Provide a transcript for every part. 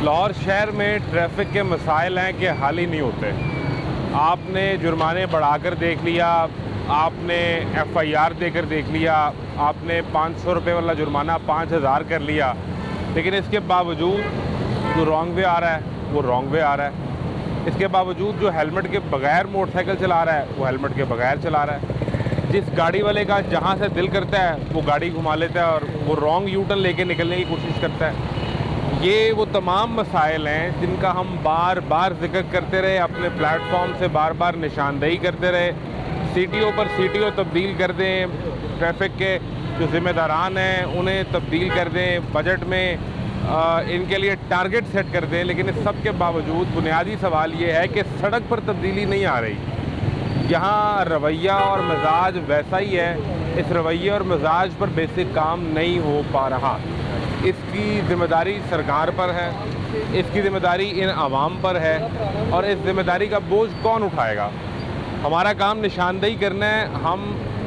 लाहौर शहर में ट्रैफिक के मसाइल हैं कि हल ही नहीं होते। आपने जुर्माने बढ़ाकर देख लिया, आपने FIR देकर देख लिया, आपने 500 रुपये वाला जुर्माना 5000 कर लिया, लेकिन इसके बावजूद जो रॉन्ग वे आ रहा है वो रॉन्ग वे आ रहा है। इसके बावजूद जो हेलमेट के बगैर मोटरसाइकिल चला रहा है वो हेलमेट के बगैर चला रहा है। जिस गाड़ी वाले का जहाँ से दिल करता है वो गाड़ी घुमा लेता है और वो रॉन्ग यू टर्न लेके निकलने की कोशिश करता है। ये वो तमाम मसाइल हैं जिनका हम बार बार जिक्र करते रहे, अपने प्लेटफॉर्म से बार बार निशानदेही करते रहे। CTO पर CTO तब्दील कर दें, ट्रैफिक के जो ज़िम्मेदारान हैं उन्हें तब्दील कर दें, बजट में इनके लिए टारगेट सेट कर दें, लेकिन इस सब के बावजूद बुनियादी सवाल ये है कि सड़क पर तब्दीली नहीं आ रही। यहाँ रवैया और मिजाज वैसा ही है, इस रवैये और मिजाज पर बेसिक काम नहीं हो पा रहा। इसकी ज़िम्मेदारी सरकार पर है, इसकी ज़िम्मेदारी इन आवाम पर है, और इस ज़िम्मेदारी का बोझ कौन उठाएगा? हमारा काम निशानदेही करना है। हम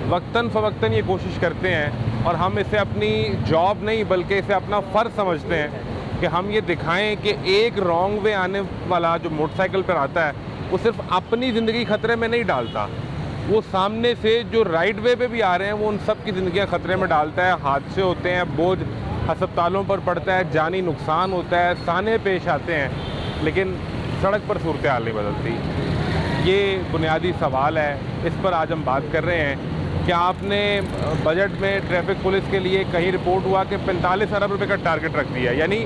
वक्तन फ़वक्तन ये कोशिश करते हैं और हम इसे अपनी जॉब नहीं बल्कि इसे अपना फ़र्ज़ समझते हैं कि हम ये दिखाएं कि एक रॉन्ग वे आने वाला जो मोटरसाइकिल पर आता है वो सिर्फ अपनी ज़िंदगी ख़तरे में नहीं डालता, वो सामने से जो राइट वे पे भी आ रहे हैं वो उन सब की ज़िंदगियाँ ख़तरे में डालता है। हादसे होते हैं, बोझ अस्पतालों पर पड़ता है, जानी नुकसान होता है, साने पेश आते हैं, लेकिन सड़क पर सूरत हाल नहीं बदलती। ये बुनियादी सवाल है, इस पर आज हम बात कर रहे हैं। क्या आपने बजट में ट्रैफिक पुलिस के लिए कहीं रिपोर्ट हुआ कि 45 अरब रुपए का टारगेट रख दिया है, यानी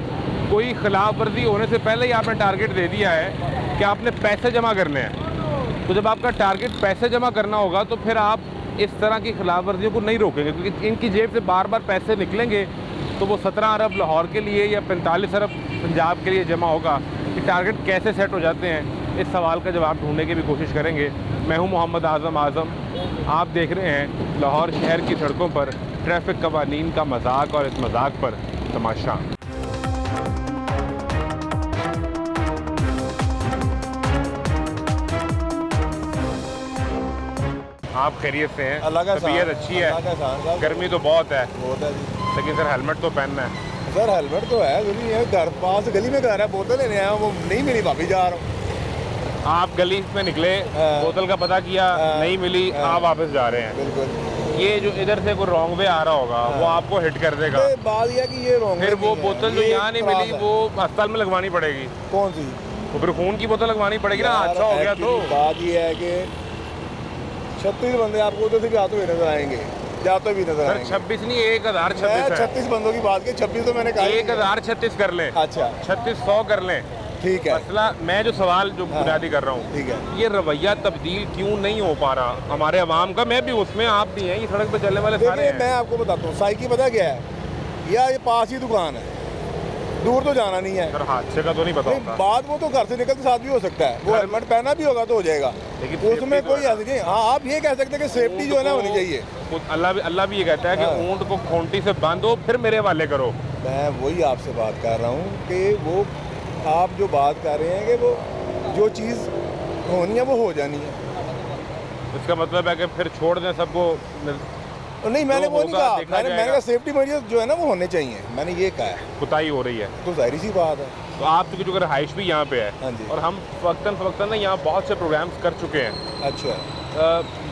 कोई खिलाफ वर्जी होने से पहले ही आपने टारगेट दे दिया है कि आपने पैसे जमा करने हैं। तो जब आपका टारगेट पैसे जमा करना होगा तो फिर आप इस तरह की खिलाफ वर्जियों को नहीं रोकेंगे, क्योंकि इनकी जेब से बार बार पैसे निकलेंगे तो वो 17 अरब लाहौर के लिए या 45 अरब पंजाब के लिए जमा होगा। कि टारगेट कैसे सेट हो जाते हैं, इस सवाल का जवाब ढूंढने की भी कोशिश करेंगे। मैं हूं मोहम्मद आज़म। आप देख रहे हैं लाहौर शहर की सड़कों पर ट्रैफिक कवानीन का मजाक और इस मजाक पर तमाशा। आप खैरियत से हैं? तबीयत अच्छी है? गर्मी तो बहुत है लेकिन सर हेलमेट तो पहनना है। सर हेलमेट तो है, घर पास गली में घर है, बोतल लेने आया, वो नहीं मिली, वापस जा रहा हूँ। आप गली में निकले, बोतल का पता किया, नहीं मिली, आप वापस जा रहे हैं। बिल्कुल। ये जो इधर से कोई रॉन्ग वे आ रहा होगा वो आपको हिट कर देगा। बात यह कि ये रॉन्ग, फिर वो बोतल जो यहाँ नहीं मिली वो अस्पताल में लगवानी पड़ेगी। कौन सी? वो फिर खून की बोतल लगवानी पड़ेगी ना, अच्छा हो गया तो। बात ये है कि 36 बंदे आपको उधर से भी आते हुए नजर आएंगे, जाते भी नजर आएंगे। 26 नहीं, 1036 36 बंदों की बात की, 26 तो मैंने कहा 1036 कर लें। अच्छा 3600 कर लें, ठीक है। मसला मैं जो सवाल जो बुनियादी कर रहा हूँ, ठीक है, ये रवैया तब्दील क्यों नहीं हो पा रहा हमारे अवाम का? मैं भी उसमें, आप भी हैं, ये सड़क पे चलने वाले सारे हैं। मैं आपको बताता हूँ, साइकिल पता क्या है, या ये पास ही दुकान है, दूर तो जाना नहीं है। सर हादसे का तो नहीं पता होता। बाद वो तो घर से निकलते साथ भी हो सकता है, वो हेलमेट पहना भी होगा तो हो जाएगा, लेकिन उसमें कोई ऐसा नहीं। हाँ, आप ये कह सकते हैं कि सेफ्टी जो है ना होनी चाहिए। अल्लाह भी ये कहता है कि ऊंट को खूंटी से बांधो फिर मेरे वाले करो। मैं वही आपसे बात कर रहा हूँ कि वो आप जो बात कर रहे हैं कि वो जो चीज़ होनी है वो हो जानी है। इसका मतलब है कि फिर छोड़ दें सबको? नहीं, मैंने वो नहीं कहा, मैंने कहा सेफ्टी मेजर्स जो है ना वो होने चाहिए, मैंने ये कहा है। कुताही हो रही है तो जाहिर सी बात है। तो आप चूँकि जो रहाइश भी यहाँ पे है, हाँ जी, और हम वक्तन ना यहाँ बहुत से प्रोग्राम्स कर चुके हैं। अच्छा,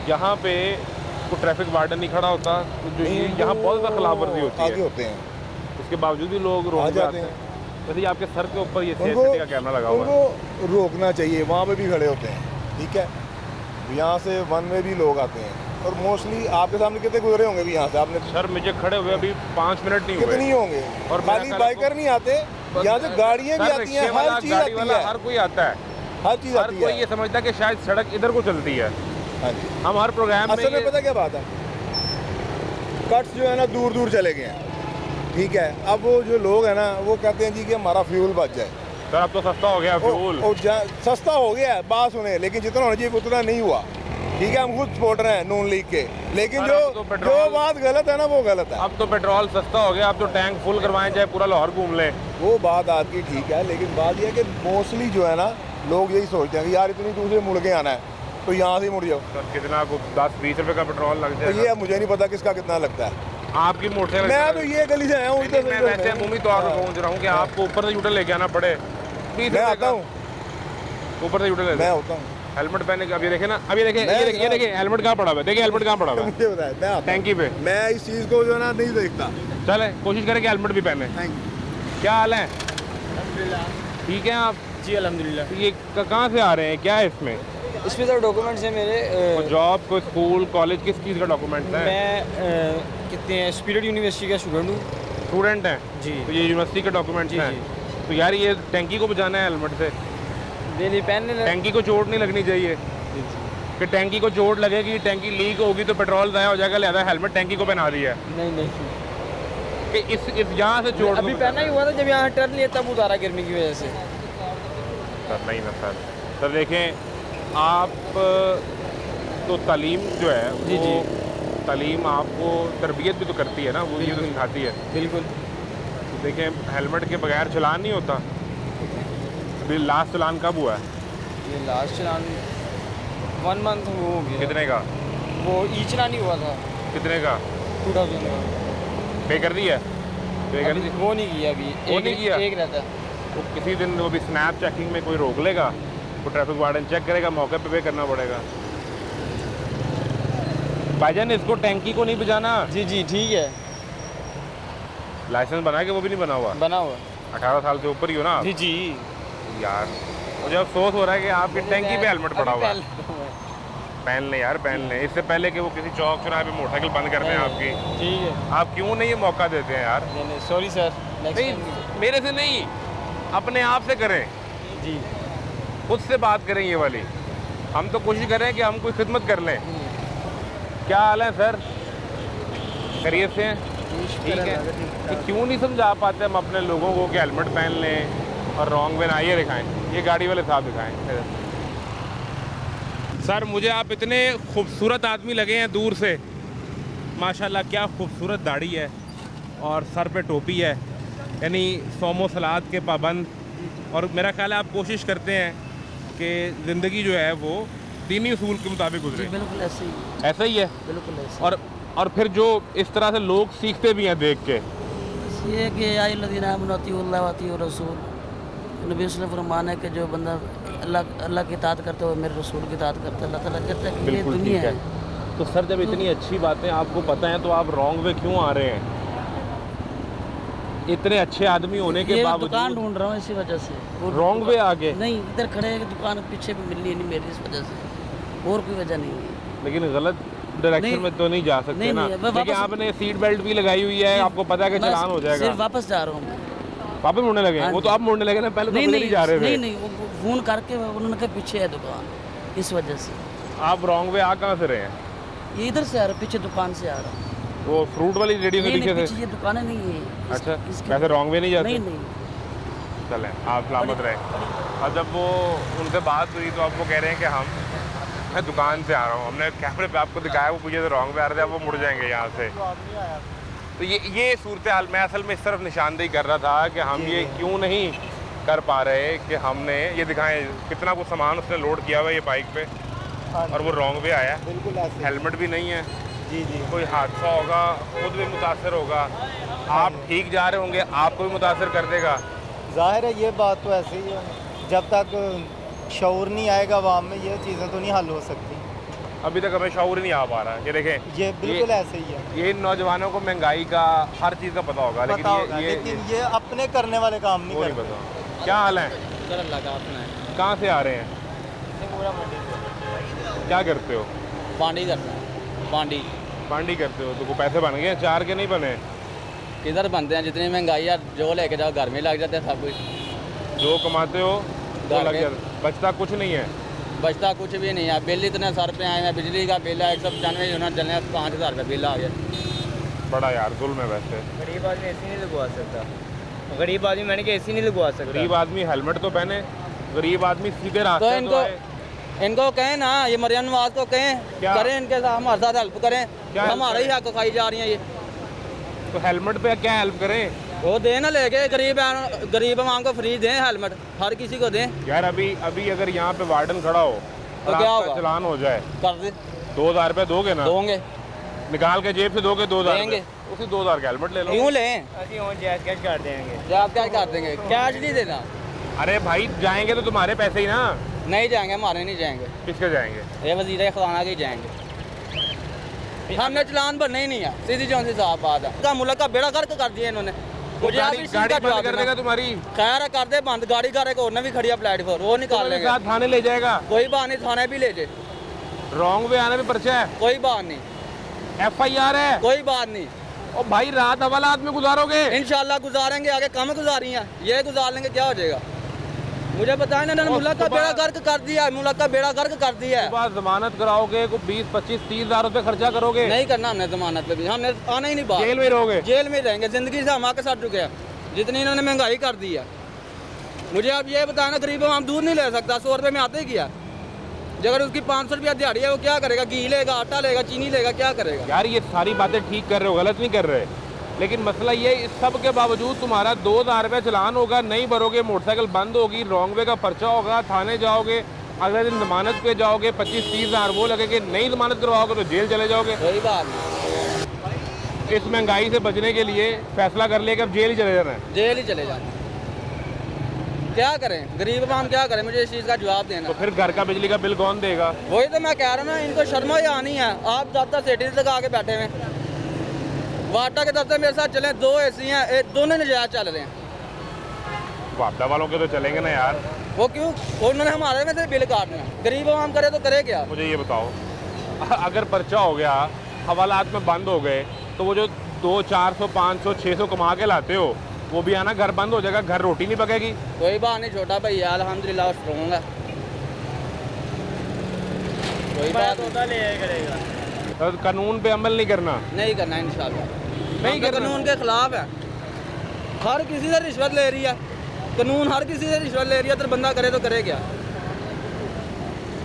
यहाँ पे कोई ट्रैफिक वार्डन नहीं खड़ा होता, जो यहाँ बहुत ज़्यादा खिलाफ वर्जी होती है, उसके बावजूद भी लोग रोक जाते हैं। वैसे आपके सर के ऊपर ये CCTV का कैमरा लगा हुआ है, उनको रोकना चाहिए, वहाँ पे भी खड़े होते हैं, ठीक है। यहाँ से वन में भी लोग आते हैं, और मोस्टली आपके सामने कितने गुजरे होंगे भी यहाँ से आपने? सर मुझे खड़े हुए अभी 5 मिनट नहीं हुए। कितनी होंगे? और खाली बाइकर नहीं आते, यहाँ से गाड़ियाँ भी आती हैं, हर चीज़ आती है, हर कोई आता है, हर चीज़ आती है। हर कोई ये समझता है कि शायद सड़क इधर को चलती है। हाँ जी, हम हर प्रोग्राम असल में पता क्या बात है, कट्स जो है ना दूर दूर चले गए हैं, ठीक है। अब वो जो लोग हैं ना वो कहते हैं जी कि हमारा फ्यूल बच जाए। सर अब तो सस्ता हो गया फ्यूल। सस्ता हो गया है, बात सुने, लेकिन जितना होना चाहिए उतना नहीं हुआ, ठीक है। हम खुद सपोर्टर हैं नून लीग के, लेकिन जो बात गलत है ना वो गलत है। अब तो पेट्रोल सस्ता हो गया, अब तो टैंक फुल करवाएं चाहे पूरा लाहौर घूम लें। वो बात आपकी ठीक है, लेकिन बात यह है कि मोस्टली जो है ना लोग यही सोचते हैं कि यार इतनी दूर से मुड़ के आना है तो यहाँ से मुड़ जाओ। सर कितना 10-20 रुपये का पेट्रोल लग जाए? ये मुझे नहीं पता किसका कितना लगता है, आपकी मोटरसाइकिल मैं तो ये गली से आया हूँ इधर मैं वैसे अमूमी तौर पर पहुंच रहा हूँ कि आपको ऊपर से यूटर लेके आना पड़े। मैं आता हूँ, ऊपर से यूटर ले मैं होता हूँ। हेलमेट पहने का, अभी देखे ना, अभी देखे, ये देखिए हेलमेट कहाँ पड़ा हुआ है, देखिए हेलमेट कहाँ पड़ा हुआ है मुझे बताया, मैं आता हूँ। टैंकी पे। मैं इस चीज़ को जो है ना नहीं देखता। चले कोशिश करें कि हेलमेट भी पहने। Thank you. क्या हाल है? ठीक है आप? जी अल्हम्दुलिल्लाह। ये कहाँ से आ रहे हैं, क्या है इसमें? इसमें तो डॉक्यूमेंट्स हैं मेरे। कोई जॉब, कोई स्कूल, कॉलेज, किस चीज़ का डॉक्यूमेंट है? मैं कितने हैं स्पिरिट यूनिवर्सिटी का स्टूडेंट हूँ। स्टूडेंट हैं जी। तो ये यूनिवर्सिटी के डॉक्यूमेंट्स जी, हैं। जी। तो यार ये टैंकी को बचाना है हेलमेट से, नहीं पहनने टैंकी को चोट नहीं लगनी चाहिए कि टैंकी को चोट लगेगी, टैंकी लीक होगी तो पेट्रोल ज़ाया हो जाएगा, लिहाजा हेलमेट टैंकी को पहना दिया है नहीं कि इस यहाँ से चोट अभी पहना ही हुआ था जब यहाँ टर्न लिया तब उतारा गर्मी की वजह से। सर नहीं ना सर देखें आप तो तालीम जो है जी, वो तालीम आपको तरबियत भी तो करती है ना, वो ये तो सिखाती है। बिल्कुल। तो देखें हेलमेट के बगैर चलान नहीं होता। अभी लास्ट चलान कब हुआ है? ये लास्ट चलान 1 मंथ वो हो गया। कितने का? वो ई चलान ही हुआ था कितने का 2000 का। पे कर दिया? पे कर अभी दिया? वो नहीं किया अभी। वो नहीं किया? एक रहता है। तो किसी दिन वो भी स्नैप चेकिंग में कोई रोक लेगा, वो ट्रैफिक वार्डन चेक करेगा, मौके पे करना पड़ेगा। भाईजान इसको टैंकी को नहीं बजाना। जी ठीक है। लाइसेंस बना के वो भी नहीं बना हुआ? बना हुआ 18 साल से ऊपर ही हो ना आप? जी। यार मुझे अफसोस हो रहा है कि आपकी टैंकी पे हेलमेट पड़ा हुआ है। पहन लें यार, पहन लें, इससे पहले कि वो किसी चौक चौराहे पे मोटरसाइकिल बंद कर दें आपकी। ठीक है। आप क्यों नहीं ये मौका देते हैं यार? नहीं सॉरी सर। नहीं मेरे से नहीं, अपने आप से करें, जी खुद से बात करें ये वाली। हम तो कोशिश करें कि हम कोई खिदमत कर लें। क्या हाल है सर? खैरियत से हैं? ठीक है। कि क्यों नहीं समझा पाते हम अपने लोगों को कि हेलमेट पहन लें और रॉन्ग वे ना ये दिखाएं, ये गाड़ी वाले साहब दिखाएं। सर मुझे आप इतने खूबसूरत आदमी लगे हैं दूर से, माशाल्लाह क्या खूबसूरत दाढ़ी है और सर पे टोपी है, यानी सोमो सलाद के पाबंद। और मेरा ख्याल है आप कोशिश करते हैं कि ज़िंदगी जो है वो दीनी उसूल के मुताबिक गुजरे। बिल्कुल ऐसे ही। ऐसा ही है बिल्कुल ऐसे। और फिर जो इस तरह से लोग सीखते भी हैं देख के, ये कि आयल्लज़ीना आमनू वाती रसूल, नबी वसल्लम फरमान है कि जो बंदा अल्लाह की इताअत करता है वो मेरे रसूल की इताअत करता है। अल्लाह ताला कहता है कि ये बिल्कुल दुनिया ठीक है। तो सर जब इतनी अच्छी बातें आपको पता है तो आप रॉन्ग वे क्यों आ रहे हैं? इतने अच्छे आदमी होने के ये दुकान बावजूद ढूंढ रहा हूँ इसी वजह से। और रॉन्ग वे आ गए? नहीं, इधर खड़े हैं कि दुकान पीछे भी मिलनी नहीं मेरी, इस वजह से, और कोई वजह नहीं है। लेकिन गलत डायरेक्शन नहीं, में तो नहीं जा सकते नहीं, ना। नहीं, मैं लेकिन वापस- आपने सीट बेल्ट भी लगाई हुई है, आपको पता है कि मैं चलान हो जाएगा। सिर्फ वापस जा रहा हूँ। वापस मुड़ने लगे हैं? हाँ वो तो जी। आप मुड़ने लगे ना, पहले तो नहीं जा रहे थे। नहीं वो फ़ोन करके उन्होंने कहा पीछे है दुकान, इस वजह से। आप रॉन्ग वे आ कहाँ से रहे हैं? ये इधर से आ रहा, पीछे दुकान से आ रहा। वो फ्रूट वाली रेडी के नहीं पीछे पीछे से? ये दुकानें नहीं है। अच्छा, वैसे रॉन्ग वे नहीं जाते? नहीं चलें, आप सलामत रहें। और जब वो उनसे बात हुई तो आपको कह रहे हैं कि मैं दुकान से आ रहा हूँ, हमने कैमरे पे आपको दिखाया, वो पीछे से रॉन्ग वे आ रहे थे, अब वो मुड़ जाएंगे यहाँ से। तो ये सूरत हाल मैं असल में इस तरफ निशानदेही कर रहा था कि हम ये क्यों नहीं कर पा रहे कि हमने ये दिखाएं कितना कुछ सामान उसने लोड किया हुआ है ये बाइक पे, और वो रॉन्ग वे आया, बिल्कुल ऐसे। हेलमेट भी नहीं है। जी कोई हादसा होगा, खुद भी मुतासर होगा, आप ठीक जा रहे होंगे, आपको भी मुतासर कर देगा। ज़ाहिर है ये बात तो ऐसे ही है, जब तक शऊर नहीं आएगा आवाम में ये चीज़ें तो नहीं हल हो सकती। अभी तक हमें शऊर ही नहीं आ पा रहा है। ये देखें, ये बिल्कुल ऐसे ही है। ये नौजवानों को महंगाई का हर चीज़ का पता होगा, पता होगा, लेकिन ये अपने करने वाले काम नहीं वो नहीं करते। पता। क्या हाल है? अल्लाह का अपना है। कहाँ से आ रहे हैं? क्या करते हो? पांडी करता है। पांडी पांडी करते हो तो को पैसे बन गए? 4 के नहीं बने? किधर बनते हैं? जितनी महंगाई है जो लेके जाओ घर में लग जाते हैं सब कुछ। जो कमाते हो वो घर लग में। जाता, बचता कुछ नहीं है। बचता कुछ भी नहीं है। बिल इतने सर पे आए हैं, बिजली का बिल है 195 यूनिट जलने 5000 रुपये बिल आ गया। बड़ा यार जुल्म है वैसे। गरीब आदमी ऐसी नहीं लगवा सकता। गरीब आदमी मैंने कहा ऐसी नहीं लगवा सकता। गरीब आदमी हेलमेट तो पहने, गरीब आदमी सीधे तो रास्ते तो आए। इनको कहें ना, ये मरियम नवाज को कहें, क्या? करें इनके साथ हमारे साथ हेल्प करें। क्या help हमारा ही हक खाई जा रही हैं ये। तो हेलमेट पे क्या हेल्प करें? वो दें ना लेके, गरीब आवाम को फ्री दें हेलमेट, हर किसी को दें। यार अभी अगर यहाँ पे वार्डन खड़ा हो तो और क्या आपका होगा? चलान हो जाए, कर दे 2000 रुपये दोगे ना? दोगे। निकाल के जेब से दोगे 2000 देंगे। उसी 2000 का हेलमेट ले लो। क्यों लें? ਅਸੀਂ ਹੁਣ ਜੈਸ ਕੈਸ਼ ਕਰ ਦੇਵਾਂਗੇ। जब क्या कर देंगे, कैश नहीं देना। अरे भाई जाएंगे तो तुम्हारे पैसे ही ना, नहीं जाएंगे, हमारे नहीं जाएंगे, किसके जाएंगे? ये वजीर खजाना के ही जाएंगे। हमने चलान भरना ही नहीं है, सीधी चौंसी साहब बात है। का मुल्क का बेड़ा गर्क कर दिया इन्होंने। मुझे आप इस चीज़ गाड़ी का बंद जवाब कर देना। देगा तुम्हारी, खैर है, कर दे बंद, गाड़ी का एक और ने भी खड़ी है प्लेटफॉर्म, वो निकाल तुम्हारे लेंगे। साथ थाने ले जाएगा। कोई बात नहीं, थाने भी ले जाए, रॉन्ग वे आने में पर्चा है, कोई बात नहीं, FIR है। कोई बात नहीं। और भाई रात हवालात में गुजारोगे? इंशाल्लाह गुजारेंगे, आगे कम गुजारी हैं, ये गुजार लेंगे, क्या हो जाएगा? मुझे बताया ना, इन्होंने और मुल्क का सुबह- बेड़ा गर्क कर दिया है, मुल्क का बेड़ा गर्क कर दिया है। सुबह जमानत कराओगे को 20, 25, 30 हजार रुपए खर्चा करोगे, नहीं करना हमने जमानत पे भी, हमने आना ही नहीं बाहर, जेल में रहोगे। जेल में रहेंगे, जिंदगी से हम आके साथ चुके हैं, जितनी इन्होंने महंगाई कर दी है। मुझे आप ये बताया ना, गरीब हम दूध नहीं ले सकता, 100 रुपये में आते ही किया। अगर उसकी 500 रुपया दिहाड़ी है, वो क्या करेगा? घी लेगा, आटा लेगा, चीनी लेगा, क्या करेगा? यार ये सारी बातें ठीक कर रहे हो, गलत नहीं कर रहे, लेकिन मसला ये इस सब के बावजूद तुम्हारा 2000 रुपये चलान होगा, नहीं भरोगे, मोटरसाइकिल बंद होगी, रॉन्ग वे का पर्चा होगा, थाने जाओगे, अगले दिन जमानत पे जाओगे, 25-30 हजार वो लगेंगे, नहीं जमानत करवाओगे तो जेल चले जाओगे। कोई बात नहीं, इस महंगाई से बचने के लिए फैसला कर लिया कि अब जेल ही चले जाना है। जेल ही चले जाए, क्या करें? गरीब आवाम क्या करें? मुझे इस चीज़ का जवाब देना। तो फिर घर का बिजली का बिल कौन देगा? वही तो मैं कह रहा हूँ ना, इनको शर्मा ही आनी है। आप ज़्यादा सेटिंग लगा के बैठे हुए, वाटा के दफ्तर मेरे साथ चले, 2 AC हैं, दोनों नजायज चल रहे हैं। वापदा वालों के तो चलेंगे ना यार। वो क्यों? उन्होंने हमारे में से बिल काटना है, गरीब आवाम करे तो करे क्या? मुझे ये बताओ, अगर पर्चा हो गया, हवालात में बंद हो गए, तो वो जो 200, 400, 500, 600 कमा के लाते हो, वो भी आना घर बंद हो जाएगा, घर रोटी नहीं पकेगी। कोई बात नहीं, छोटा भैया अल्हम्दुलिल्लाह स्ट्रॉन्ग है, कोई बात ਉਹਦਾ ਲੈ ਆਇਆ ਕਰੇਗਾ। तो कानून पे अमल नहीं करना। नहीं करना इंशाल्लाह। नहीं हम तो करना। कानून के खिलाफ है, हर किसी से रिश्वत ले रही है, कानून हर किसी से रिश्वत ले रही है, तो बंदा करे तो करे क्या?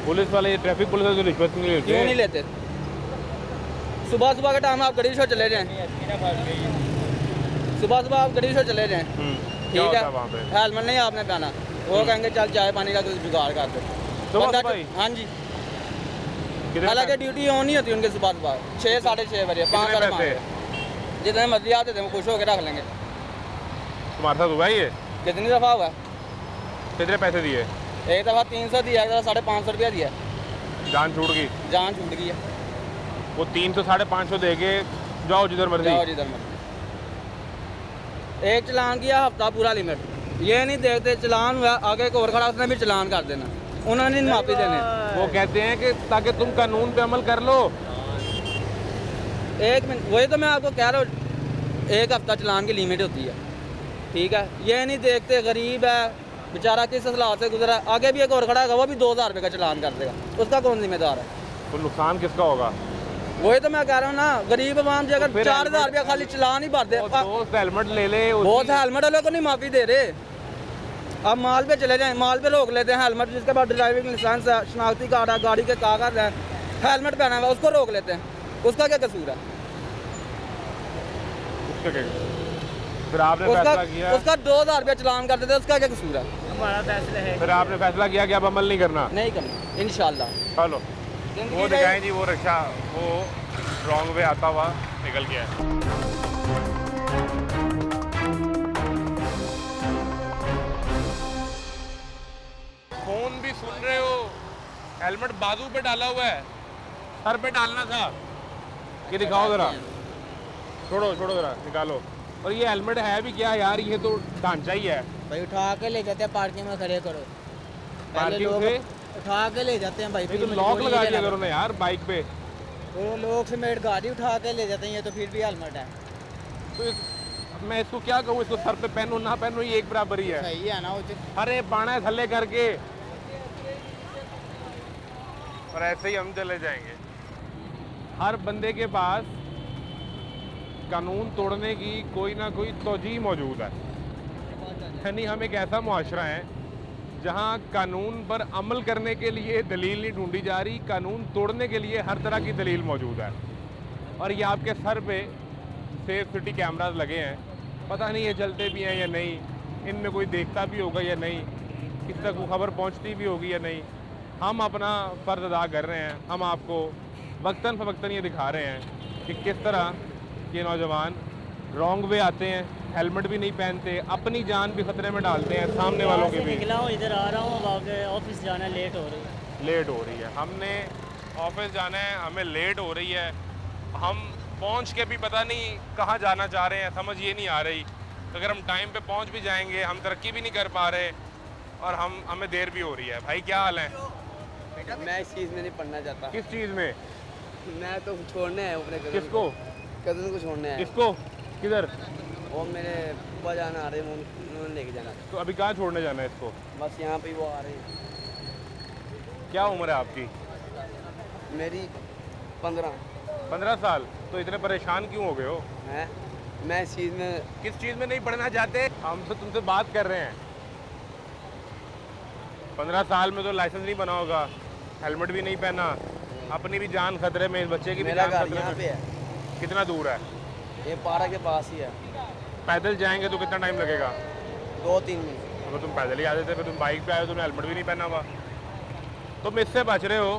पुलिस वाले, ट्रैफिक पुलिस वाले तो रिश्वत नहीं लेते। क्यों नहीं लेते? सुबह सुबह के टाइम आप गड़ी शो चले जाएं, सुबह सुबह आप गड़ी शो चले जाएं, क्या ठीक होता है, है वहाँ पे? हेलमेट नहीं आपने पहना, वो कहेंगे चल चाय पानी का कुछ जुगाड़ कर दो। सुबह बंदा सुबह ही? हाँ जी, कितने हालांकि ड्यूटी ऑन नहीं होती उनकी सुबह सुबह 6, 6:30 बजे, 5 कितने साढ़े पैसे? 5, जितने मर्जी आते थे वो खुश होकर रख लेंगे। तुम्हारे साथ हुआ है ये? कितनी दफ़ा हुआ? कितने पैसे दिए? एक दफ़ा 300 दिया, एक दफ़ा 550 रुपया दिया, जान छूट गई? जान छूट गई है। वो 300, 550 दे के जाओ जिधर मर्जी। जाओ जिधर मर्जी। एक चलान किया, हफ्ता पूरा लिमिट, ये नहीं देखते चलान हुआ, आगे एक और खड़ा उसने भी चलान कर देना, उन्होंने नहीं माफ़ी देने। वो कहते हैं कि ताकि तुम कानून पे अमल कर लो। एक मिनट, वही तो मैं आपको कह रहा हूँ, एक हफ्ता चलान की लिमिट होती है, ठीक है, ये नहीं देखते गरीब है बेचारा किस हालात से गुजरा, आगे भी एक और खड़ा है, वो भी 2000 रुपये का चलान कर देगा, उसका कौन जिम्मेदार है? तो नुकसान किसका होगा? वही तो मैं कह रहा हूँ ना, गरीब आवाम से अगर फिर 4000 रुपया खाली चलान ही भर दे, वो दोस्त हेलमेट ले ले, बहुत हेलमेट वाले को नहीं माफ़ी दे रहे। अब माल पे चले जाएं, माल पे रोक लेते हैं, हेलमेट जिसके पास ड्राइविंग लाइसेंस है, शनाख्ती कार्ड है, गाड़ी के कागज हैं, हेलमेट पहना हुआ, उसको रोक लेते हैं, उसका क्या कसूर है? उसका क्या? फिर आपने उसका फैसला किया, उसका 2000 रुपया चलान कर देते हैं, उसका क्या कसूर है? हमारा फैसला है। फिर आपने फैसला किया कि अब अमल नहीं करना। नहीं करना इंशाल्लाह। चलो वो दिखाएं जी, वो रिक्शा वो रॉन्ग वे आता हुआ निकल गया है। फोन भी सुन रहे हो, हेलमेट बाजू पे डाला हुआ है, सर पे डालना था। ये दिखाओ जरा, छोड़ो छोड़ो जरा, निकालो। और ये हेलमेट है भी क्या यार, ये तो ढांचा ही है। भाई उठा के ले जाते हैं, पार्किंग में खड़े करो, पहले पार्किंग लोग से उठा के ले जाते हैं भाई, नहीं तो फिर लॉक मजबूरी लगा है दिया लगा। करो ना यार बाइक पे। वो लोग समेत गाड़ी उठा के ले जाते हैं, ये तो फिर भी हेलमेट है। तो अब मैं इसको क्या कहूँ, इसको सर पे पहनूं ना पहनूं ये एक बराबर ही है। सही है ना, वो अरे पाना है थल्ले करके, और ऐसे ही हम चले जाएंगे। हर बंदे के पास कानून तोड़ने की कोई ना कोई तोजी मौजूद है। यानी हम एक ऐसा मुआशरा है जहां कानून पर अमल करने के लिए दलील नहीं ढूंढी जा रही, कानून तोड़ने के लिए हर तरह की दलील मौजूद है। और ये आपके सर पे सेफ सिटी कैमरास लगे हैं, पता नहीं ये चलते भी हैं या नहीं, इनमें कोई देखता भी होगा या नहीं, किस तक वो खबर पहुंचती भी होगी या नहीं। हम अपना फ़र्ज़ अदा कर रहे हैं, हम आपको वक्तन फ़वक्तन ये दिखा रहे हैं कि किस तरह ये नौजवान रॉन्ग वे आते हैं, हेलमेट भी नहीं पहनते, अपनी जान भी खतरे में डालते हैं, सामने वालों की भी। निकला हूँ, इधर आ रहा हूँ, अब ऑफिस जाना है, लेट हो रही है। लेट हो रही है, हमने ऑफिस जाना है, हमें लेट हो रही है, हम पहुंच के भी पता नहीं कहाँ जाना चाह रहे हैं, समझ ये नहीं आ रही। तो अगर हम टाइम पे पहुंच भी जाएंगे, हम तरक्की भी नहीं कर पा रहे और हमें देर भी हो रही है। भाई क्या हाल है? मैं इस चीज़ में नहीं पढ़ना चाहता। किस चीज़ में? मैं तो छोड़ने है अपने किसको? कज़न को छोड़ने है। किसको? किधर? वो मेरे बुआ जान आ रहे हैं, उन्होंने लेके जाना। तो अभी कहाँ छोड़ने जाना है इसको? बस यहाँ पे वो आ रहे हैं। क्या उम्र है आपकी? मेरी 15 15 साल। तो इतने परेशान क्यों हो गए हो? है। मैं इस चीज़ में किस चीज़ में नहीं पढ़ना चाहते? हम तो तुमसे बात कर रहे हैं। 15 साल में तो लाइसेंस नहीं बना होगा, हेलमेट भी नहीं पहना, अपनी भी जान खतरे में, इस बच्चे की भी मेरा जान घर खतरे यहाँ में। पे है, कितना दूर है? ये पारा के पास ही है। पैदल जाएंगे तो कितना टाइम लगेगा? 2-3 मिनट। अगर तुम पैदल ही आ जाते, फिर तुम बाइक पे आए हो, तुमने हेलमेट भी नहीं पहना हुआ। तुम इससे बच रहे हो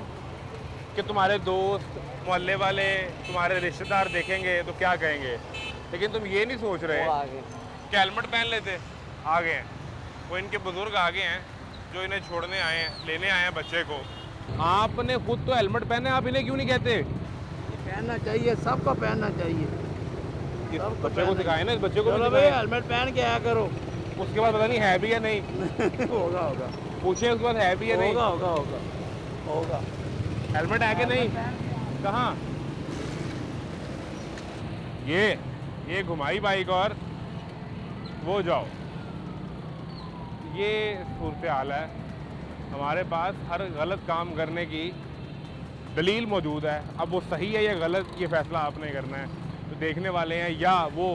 कि तुम्हारे दोस्त, मोहल्ले वाले, तुम्हारे रिश्तेदार देखेंगे तो क्या कहेंगे, लेकिन तुम ये नहीं सोच रहे वो आगे कि हेलमेट पहन लेते। आ गए हैं वो, इनके बुजुर्ग आ गए हैं जो इन्हें छोड़ने आए हैं, लेने आए हैं बच्चे को। आपने खुद तो हेलमेट पहने, आप इन्हें क्यों नहीं कहते? पहनना चाहिए, सबको पहनना चाहिए। इस बच्चे को सिखाए ना, इस बच्चे को भी चलो भाई सिखाएं। हेलमेट पहन के आया करो। उसके बाद पता नहीं है भी या नहीं। होगा होगा पूछे उसके बाद है भी या नहीं। होगा होगा होगा होगा। हेलमेट है कि नहीं? कहाँ? ये घुमाई बाइक और वो जाओ। ये सूरत हाल है। हमारे पास हर गलत काम करने की दलील मौजूद है। अब वो सही है या गलत, ये फैसला आपने करना है। तो देखने वाले हैं या वो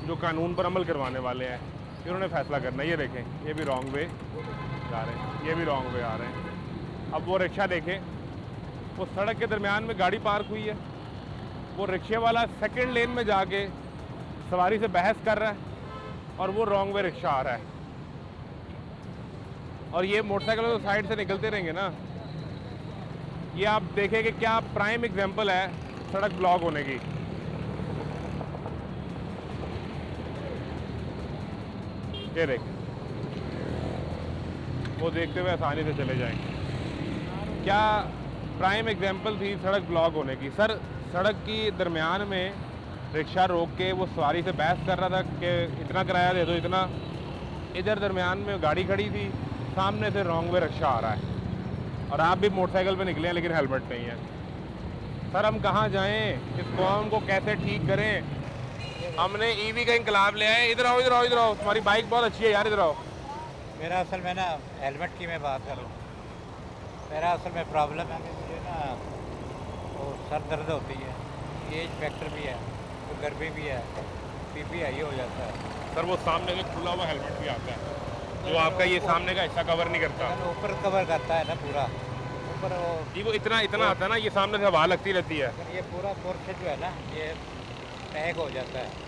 जो कानून पर अमल करवाने वाले हैं, इन्होंने फैसला करना है। ये देखें, ये भी रॉन्ग वे जा रहे हैं, ये भी रॉन्ग वे आ रहे हैं। अब वो रिक्शा देखें, वो सड़क के दरमियान में गाड़ी पार्क हुई है, वो रिक्शे वाला सेकंड लेन में जाके सवारी से बहस कर रहा है और वो रॉन्ग वे रिक्शा आ रहा है। और ये मोटरसाइकिल तो साइड से निकलते रहेंगे ना। ये आप देखें कि क्या प्राइम एग्जांपल है सड़क ब्लॉक होने की। ये देख, वो देखते हुए आसानी से चले जाएंगे। क्या प्राइम एग्जांपल थी सड़क ब्लॉक होने की। सर, सड़क की दरमियान में रिक्शा रोक के वो सवारी से बहस कर रहा था कि इतना किराया दे दो, इतना। इधर दरमियान में गाड़ी खड़ी थी, सामने से रॉन्ग वे रिक्शा आ रहा है और आप भी मोटरसाइकिल पे निकले हैं लेकिन हेलमेट नहीं है। सर, हम कहाँ जाएं? इस कौम को कैसे ठीक करें? हमने ईवी का इंकलाब ले आए। इधर आओ, इधर आओ, इधर आओ। तुम्हारी बाइक बहुत अच्छी है यार, इधर आओ। मेरा असल में ना हेलमेट की मैं बात करूँ, मेरा असल में प्रॉब्लम है कि मुझे ना वो सर दर्द होती है, एज फैक्टर भी है, तो गर्मी भी है, PPI हो जाता है। सर, वो सामने से खुला हुआ हेलमेट भी आता है जो आपका ये सामने का हिस्सा कवर नहीं करता। ऊपर कवर करता है ना पूरा, ऊपर वो जी वो इतना आता है ना, ये सामने से हवा लगती रहती है। ये पूरा पोर्शन जो है ना ये पैक हो जाता है।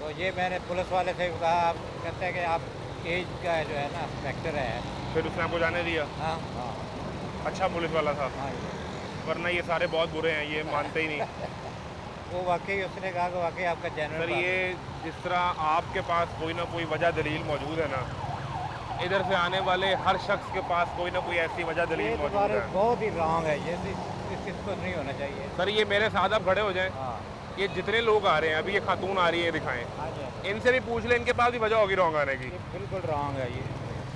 तो ये मैंने पुलिस वाले से कहा, आप कहते हैं कि आप एज का जो है ना फैक्टर है। फिर उसने आपको जाने दिया? हाँ हाँ अच्छा पुलिस वाला था, हाँ। वरना ये सारे बहुत बुरे हैं, ये मानते ही नहीं। वो वाकई उसने कहा कि वाकई आपका सर, जनरल ये जिस तरह आपके पास कोई ना कोई वजह दलील मौजूद है ना, इधर से आने वाले हर शख्स के पास कोई ना कोई ऐसी वजह दलील मौजूद है। बहुत ही रॉन्ग है ये, इसको नहीं होना चाहिए। सर, ये मेरे साथ आप खड़े हो जाएं। हाँ ये जितने लोग आ रहे हैं, अभी ये खातून आ रही है, दिखाएं, हाँ जी, इनसे भी पूछ लें, इनके पास भी वजह होगी रॉन्ग आने की। ये बिल्कुल रॉन्ग है ये।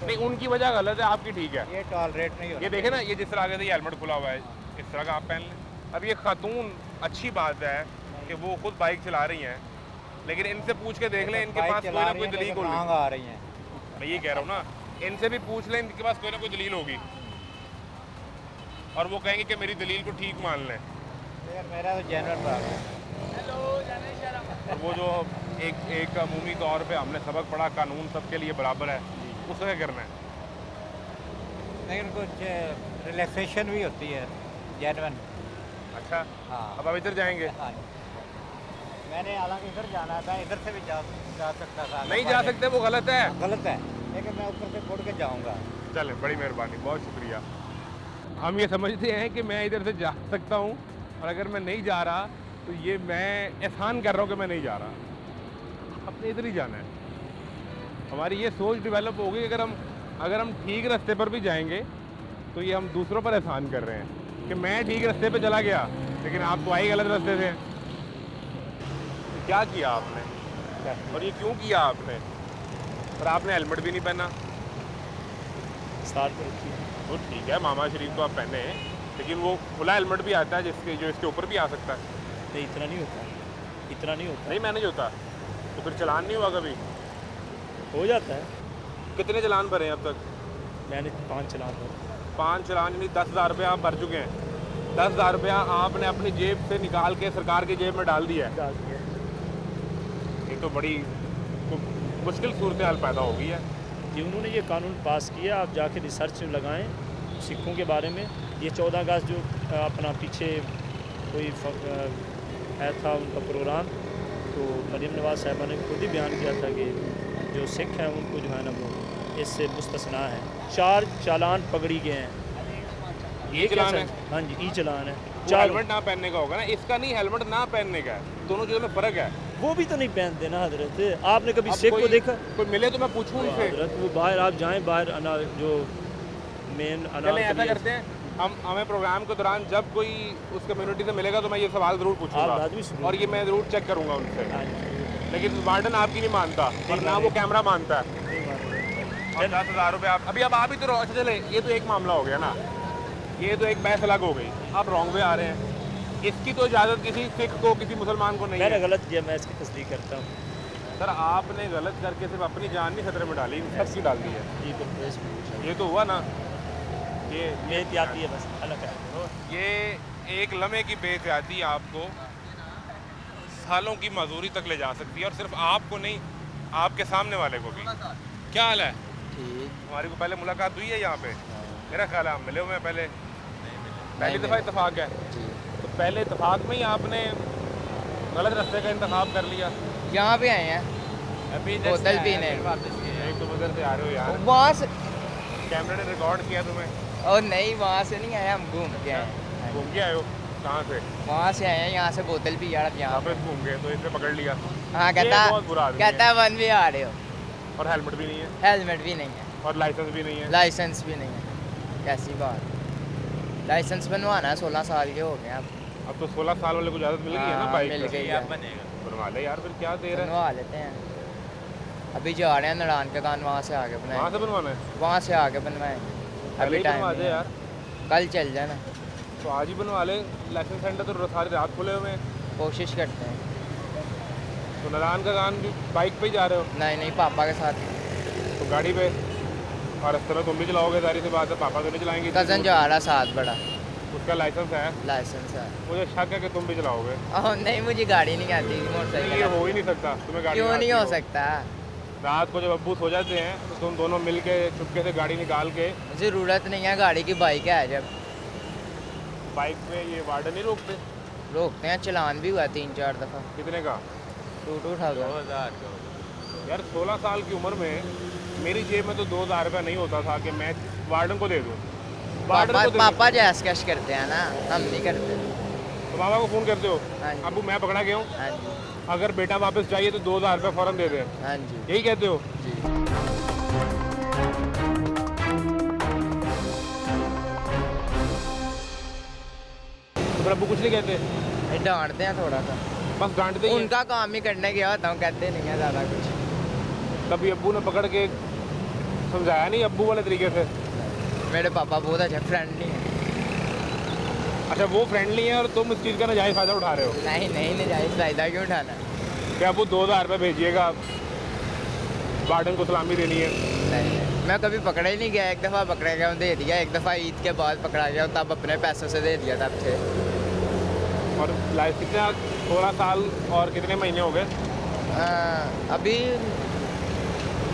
नहीं, उनकी वजह गलत है, आपकी ठीक है। ये टॉलरेट नहीं होना। ये देखे ना, ये जिस तरह आगे से हेलमेट खुला हुआ है, इस तरह का आप पहन लें। अब ये खातून, अच्छी बात है कि वो खुद बाइक चला रही हैं, लेकिन इनसे पूछ के देख लें, इनके पास कोई ना कोई दलील होगी। आ रही हैं, मैं ये कह रहा हूँ ना, इनसे भी पूछ लें, इनके पास कोई ना कोई दलील होगी और वो कहेंगे कि मेरी दलील को ठीक मान लें। यार मेरा तो जनरल प्रॉब्लम है। और वो जो एक अमूमी तौर पे हमने सबक पढ़ा, कानून सबके लिए बराबर है, उसको क्या करना है? लेकिन कुछ रिलैक्सेशन भी होती है जेन्युइन। अच्छा, हाँ अब आप इधर जाएंगे? हाँ मैंने हालांकि इधर जाना था, इधर से भी जा सकता था। नहीं जा सकते, वो गलत है। गलत है, लेकिन मैं ऊपर से मुड़ के जाऊँगा। चलें, बड़ी मेहरबानी, बहुत शुक्रिया। हम ये समझते हैं कि मैं इधर से जा सकता हूँ और अगर मैं नहीं जा रहा तो ये मैं एहसान कर रहा हूँ कि मैं नहीं जा रहा, अपने इधर ही जाना है। हमारी ये सोच डेवलप होगी, अगर हम ठीक रास्ते पर भी जाएंगे तो ये हम दूसरों पर एहसान कर रहे हैं कि मैं ठीक रास्ते पे चला गया लेकिन आप तो आई गलत रास्ते से। क्या किया आपने और ये क्यों किया आपने? और आपने हेलमेट भी नहीं पहना। तो ठीक है, मामा शरीफ तो आप पहने हैं, लेकिन वो खुला हेलमेट भी आता है जो इसके ऊपर भी आ सकता है। नहीं, इतना नहीं होता, इतना नहीं होता। नहीं मैनेज होता तो फिर चलान नहीं हुआ कभी? हो जाता है। कितने चलान भरे हैं अब तक? मैंने 5 चलान भरे। 5 चलान यानी 10,000 रुपये आप भर चुके हैं। 10,000 रुपया आपने अपनी जेब से निकाल के सरकार की जेब में डाल दिया है। ये तो बड़ी मुश्किल सूरत हाल पैदा हो गई है। जी, उन्होंने ये कानून पास किया, आप जाके रिसर्च लगाएं सिखों के बारे में। ये 14 अगस्त जो अपना पीछे कोई है था उनका प्रोग्राम, तो मरीम नवाज़ साहिबा ने खुद ही बयान किया था कि जो सिख हैं उनको जो है ना वो इससे मुस्तस्ना है। 4 चालान पकड़ी गए हैं। ये चलान है? हाँ जी, ई चलान है। हेलमेट ना पहनने का होगा ना, इसका नहीं, हेलमेट ना पहनने का है। दोनों चीज़ों में फ़र्क है। वो भी तो नहीं पहनते ना हजरत। आपने कभी सिख को देखा? कोई मिले तो मैं पूछूं उनसे। हजरत वो बाहर आप जाएं, बाहर जो मेन ऐसा करते हैं, हमें प्रोग्राम के दौरान जब कोई उस कम्युनिटी से मिलेगा तो मैं ये सवाल ज़रूर पूछूंगा और ये मैं ज़रूर चेक करूंगा उनसे। लेकिन वार्डन आपकी नहीं मानता और ना वो कैमरा मानता है। और 10,000 रुपये अभी अब आप ही तो अच्छा चले, ये तो एक मामला हो गया ना, ये तो एक बहस अलग हो गई। आप रॉन्ग वे आ रहे हैं, इसकी तो इजाज़त किसी सिख को किसी मुसलमान को नहीं है। मैंने गलत किया, मैं इसकी तस्दीक करता हूँ। सर आपने गलत करके सिर्फ अपनी जान नहीं खतरे में डाली, सबकी डाल दी है। ये तो हुआ ना, ये बेहतियाती है बस, अलग है। ये एक लम्हे की बेहतियाती आपको सालों की मजदूरी तक ले जा सकती है, और सिर्फ आपको नहीं, आपके सामने वाले को भी। क्या हाल है? ठीक। हमारी को पहले मुलाकात हुई है यहाँ पे? मेरा ख्याल है हम मिले हुए हैं पहली दफ़ा इत्तेफाक है। तो पहले इत्तेफाक में ही आपने गलत रास्ते का इंतखाब कर लिया। यहाँ पे आए हैं अभी बोतल पीने। एक तो उधर से आ रहे हो यार, वहाँ से कैमरे ने रिकॉर्ड किया तुम्हें? और नहीं, वहाँ से नहीं आए, हम घूम के आए। घूम के आए हो? कहाँ से? वहाँ से आए हैं, यहाँ से बोतल पी यार, यहाँ वापस घूम गए तो इसे पकड़ लिया। हाँ, बहुत बुरा आदमी कहता है 1 वे आ रहे हो, और हेलमेट भी नहीं है। हेलमेट भी नहीं है और लाइसेंस भी नहीं है। लाइसेंस भी नहीं है। कैसी बात? लाइसेंस बनवाना है, 16 साल के हो गए अब तो 16 साल वाले को इजाज़त मिल गई है ना बाइक? मिल गई है। बनवा ले यार, फिर क्या देर है? बनवा लेते हैं। अभी जा रहे हैं नड़ान के कान, वहाँ से आगे बनाए। वहाँ से बनवाना है? वहाँ से आगे बनवाए। अभी टाइम बनवा दे यार, कल चल जाना। तो आज ही बनवा ले। लाइसेंस सेंटर तो सारी रात खुले हुए हैं। कोशिश करते हैं। तो नारायण का कान भी बाइक पे ही जा रहे हो? नहीं, पापा के साथ। तो गाड़ी पे? और इस तरह तुम भी चलाओगे? जारी सी बात है, पापा तो नहीं चलाएंगे। कज़न जा रहा साथ बड़ा, उसका लाइसेंस है? लाइसेंस है। मुझे शक है कि तुम भी चलाओगे। नहीं, मुझे गाड़ी नहीं आती, मोटरसाइकिल। ये हो ही नहीं सकता, तुम्हें गाड़ी क्यों नहीं हो सकता? रात को जब अब्बू सो जाते हैं तो तुम दोनों मिल के चुपके से गाड़ी निकाल के। ज़रूरत नहीं है गाड़ी की, बाइक है। जब बाइक पे ये वार्डन नहीं रोकते? रोकते हैं, चलान भी हुआ 3-4 दफ़ा। कितने का? 2,000। यार 16 साल की उम्र में मेरी जेब में तो 2,000 रुपया नहीं होता था कि मैं वार्डन को दे दूँ। पापा जैस कैश करते हैं ना, हम नहीं करते। तो पापा को फ़ोन करते हो? हाँ जी। अबू मैं पकड़ा गया हूँ, हाँ जी, अगर बेटा वापस चाहिए तो 2,000 रुपये फ़ौरन दे दे। हाँ जी, यही कहते हो? जी। तो फिर अब्बू कुछ नहीं कहते? डांटते हैं थोड़ा सा, बस डांटते ही हैं। उनका काम ही करने गया होता हूँ, कहते नहीं है ज़्यादा कुछ। कभी अब्बू ने पकड़ के समझाया नहीं अब्बू वाले तरीके से? मेरे पापा बहुत अच्छे फ्रेंडली हैं। अच्छा, वो फ्रेंडली हैं और तुम इस चीज़ का नाजायज़ फ़ायदा उठा रहे हो? नहीं, नाजायज़ फ़ायदा क्यों उठाना? क्या अब्बू 2,000 रुपये भेजिएगा, वार्डन को सलामी देनी है? नहीं, मैं कभी पकड़ा ही नहीं गया। एक दफ़ा पकड़ा गया, दे दिया। एक दफ़ा ईद के बाद पकड़ा गया, तब अपने पैसों से दे दिया, तब थे। और कितना 16 साल और कितने महीने हो गए? अभी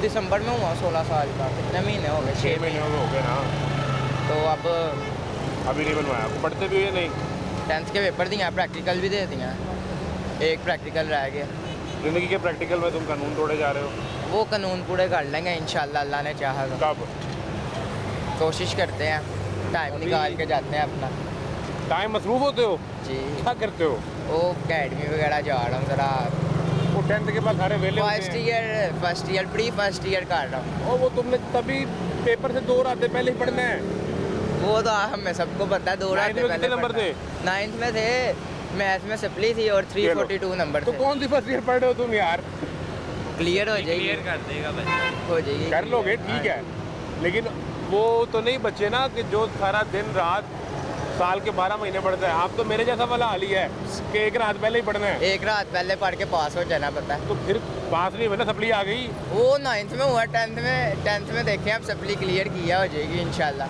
दिसंबर में हुआ 16 साल का। कितने महीने हो गए? 6 महीने हो गए ना। तो अब अभी नहीं बनवाया? आपको पढ़ते भी हुए? नहीं, 10th के पेपर दिए, प्रैक्टिकल भी दे दिए। एक प्रैक्टिकल रह गया। ज़िंदगी के प्रैक्टिकल में तुम कानून तोड़े जा रहे हो? वो कानून पूरे कर लेंगे इंशाल्लाह, अल्लाह ने चाहा तो। कब? कोशिश करते हैं, टाइम निकाल के जाते हैं अपना। टाइम मसरूफ़ होते हो? जी। क्या करते हो? वो अकेडमी वगैरह जा रहा हूँ ज़रा। वो 10th के बाद सारे वेले होते फर्स्ट हैं। ईयर प्री फर्स्ट ईयर कर रहा हूँ। और वो तुमने तभी पेपर से 2 रातें पहले ही पढ़ना है। वो तो हमें सबको पता है, 2 रात Ninth में कितने नंबर थे? 9th में थे, मैथ में सप्ली थी और 342 नंबर तो थे। कौन सी फर्स्ट ईयर पढ़ रहे हो तुम यार? क्लियर हो जाएगी, क्लियर कर देगा बच्चा। हो जाएगी, कर लोगे, ठीक है, लेकिन वो तो नहीं बच्चे ना कि जो सारा दिन रात साल के 12 महीने पढ़ता है। आप तो मेरे जैसा वाला हाल ही है कि एक रात पहले ही पढ़ना है। एक रात पहले पढ़ के पास हो जाना पता है। तो फिर पास नहीं हुआ ना, सप्ली आ गई। वो 9th में हुआ, 10th में देखें अब सप्ली क्लियर किया, हो जाएगी इंशाल्लाह।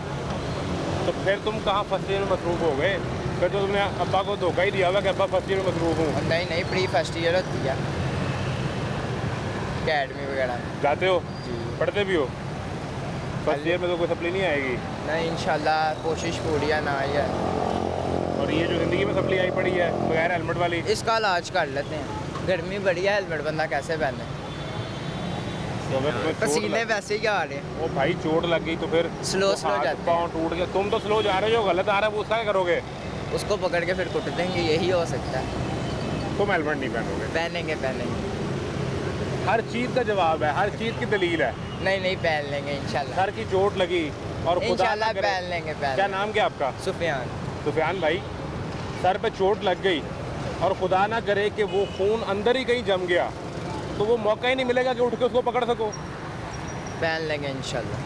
तो फिर तुम कहाँ फर्स्ट ईयर में मसरूफ हो गए? फिर तो तुमने अब्बा को धोखा ही दिया हुआ कि अब्बा फर्स्ट ईयर में मसरूफ हूँ। नहीं नहीं, प्री फर्स्ट ईयर होती है अकेडमी वगैरह। जाते हो, जी पढ़ते भी हो? फर्स्ट ईयर में तो कोई सप्ली नहीं आएगी। नहीं, इंशाल्लाह कोशिश पूरी है ना ये। और ये जो ज़िंदगी में सप्ली आई पड़ी है बगैर हेलमेट वाली, इसका इलाज कर लेते हैं। गर्मी बड़ी है, हेलमेट बंदा कैसे पहने? तो अगर तुम्हें चोट पसीने वैसे ही आ रहे हैं। ओ भाई चोट लग गई तो फिर स्लो वो स्लो हाथ जाते पाँव टूट गया। तुम तो स्लो जा रहे हो, गलत आ रहा है, वो उसका क्या करोगे? उसको पकड़ के फिर कुट देंगे, यही हो सकता है। तुम हेलमेट नहीं पहनोगे। पहनेंगे पहनेंगे, हर चीज़ का जवाब है, हर चीज़ की दलील है। नहीं नहीं पहन लेंगे इंशाल्लाह। सर की चोट लगी और खुदा ना इंशाल्लाह करे- पहन लेंगे क्या नाम क्या आपका? सुफियान। सुफियान भाई, सर पे चोट लग गई और खुदा ना करे कि वो खून अंदर ही कहीं जम गया, तो वो मौका ही नहीं मिलेगा कि उठ के उसको पकड़ सको। पहन लेंगे इंशाल्लाह।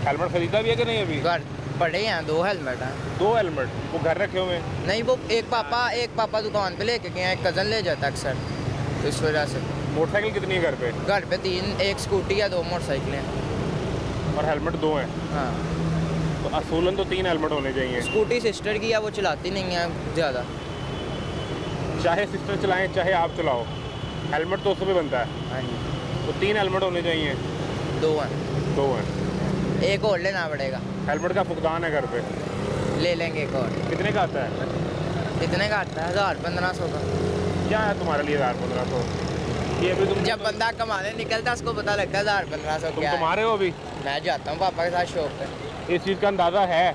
हेलमेट खरीदा भी है कि नहीं अभी? घर पड़े हैं, 2 हेलमेट हैं। 2 हेलमेट वो घर रखे हुए हैं। नहीं, वो एक पापा दुकान पे लेके गए हैं, एक कज़न ले जाता अक्सर, तो इस वजह से। मोटरसाइकिल कितनी है घर पे? घर पे 3, एक स्कूटी है, 2 मोटरसाइकिलें हैं। और हेलमेट 2 हैं, हाँ, तो असूलन तो 3 हेलमेट होने चाहिए। स्कूटी सिस्टर की है, वो चलाती नहीं है ज़्यादा। चाहे सिस्टर चलाएं चाहे आप चलाओ, हेलमेट तो उसमें बनता है। हाँ जी, तो 3 हेलमेट होने चाहिए। 2 हैं, 2 हैं। एक और लेना पड़ेगा। हेलमेट का फुकदान है घर पे, ले लेंगे एक और। कितने का आता है? कितने का आता है? 1000-1500 का। क्या है तुम्हारे लिए 1000-1500? ये अभी तुम जब बंदा कमाने निकलता है उसको पता लगता है 1000-1500 तुम क्या है। तुम्हारे हो अभी, मैं जाता हूँ पापा के साथ शॉप पे। इस चीज़ का अंदाज़ा है?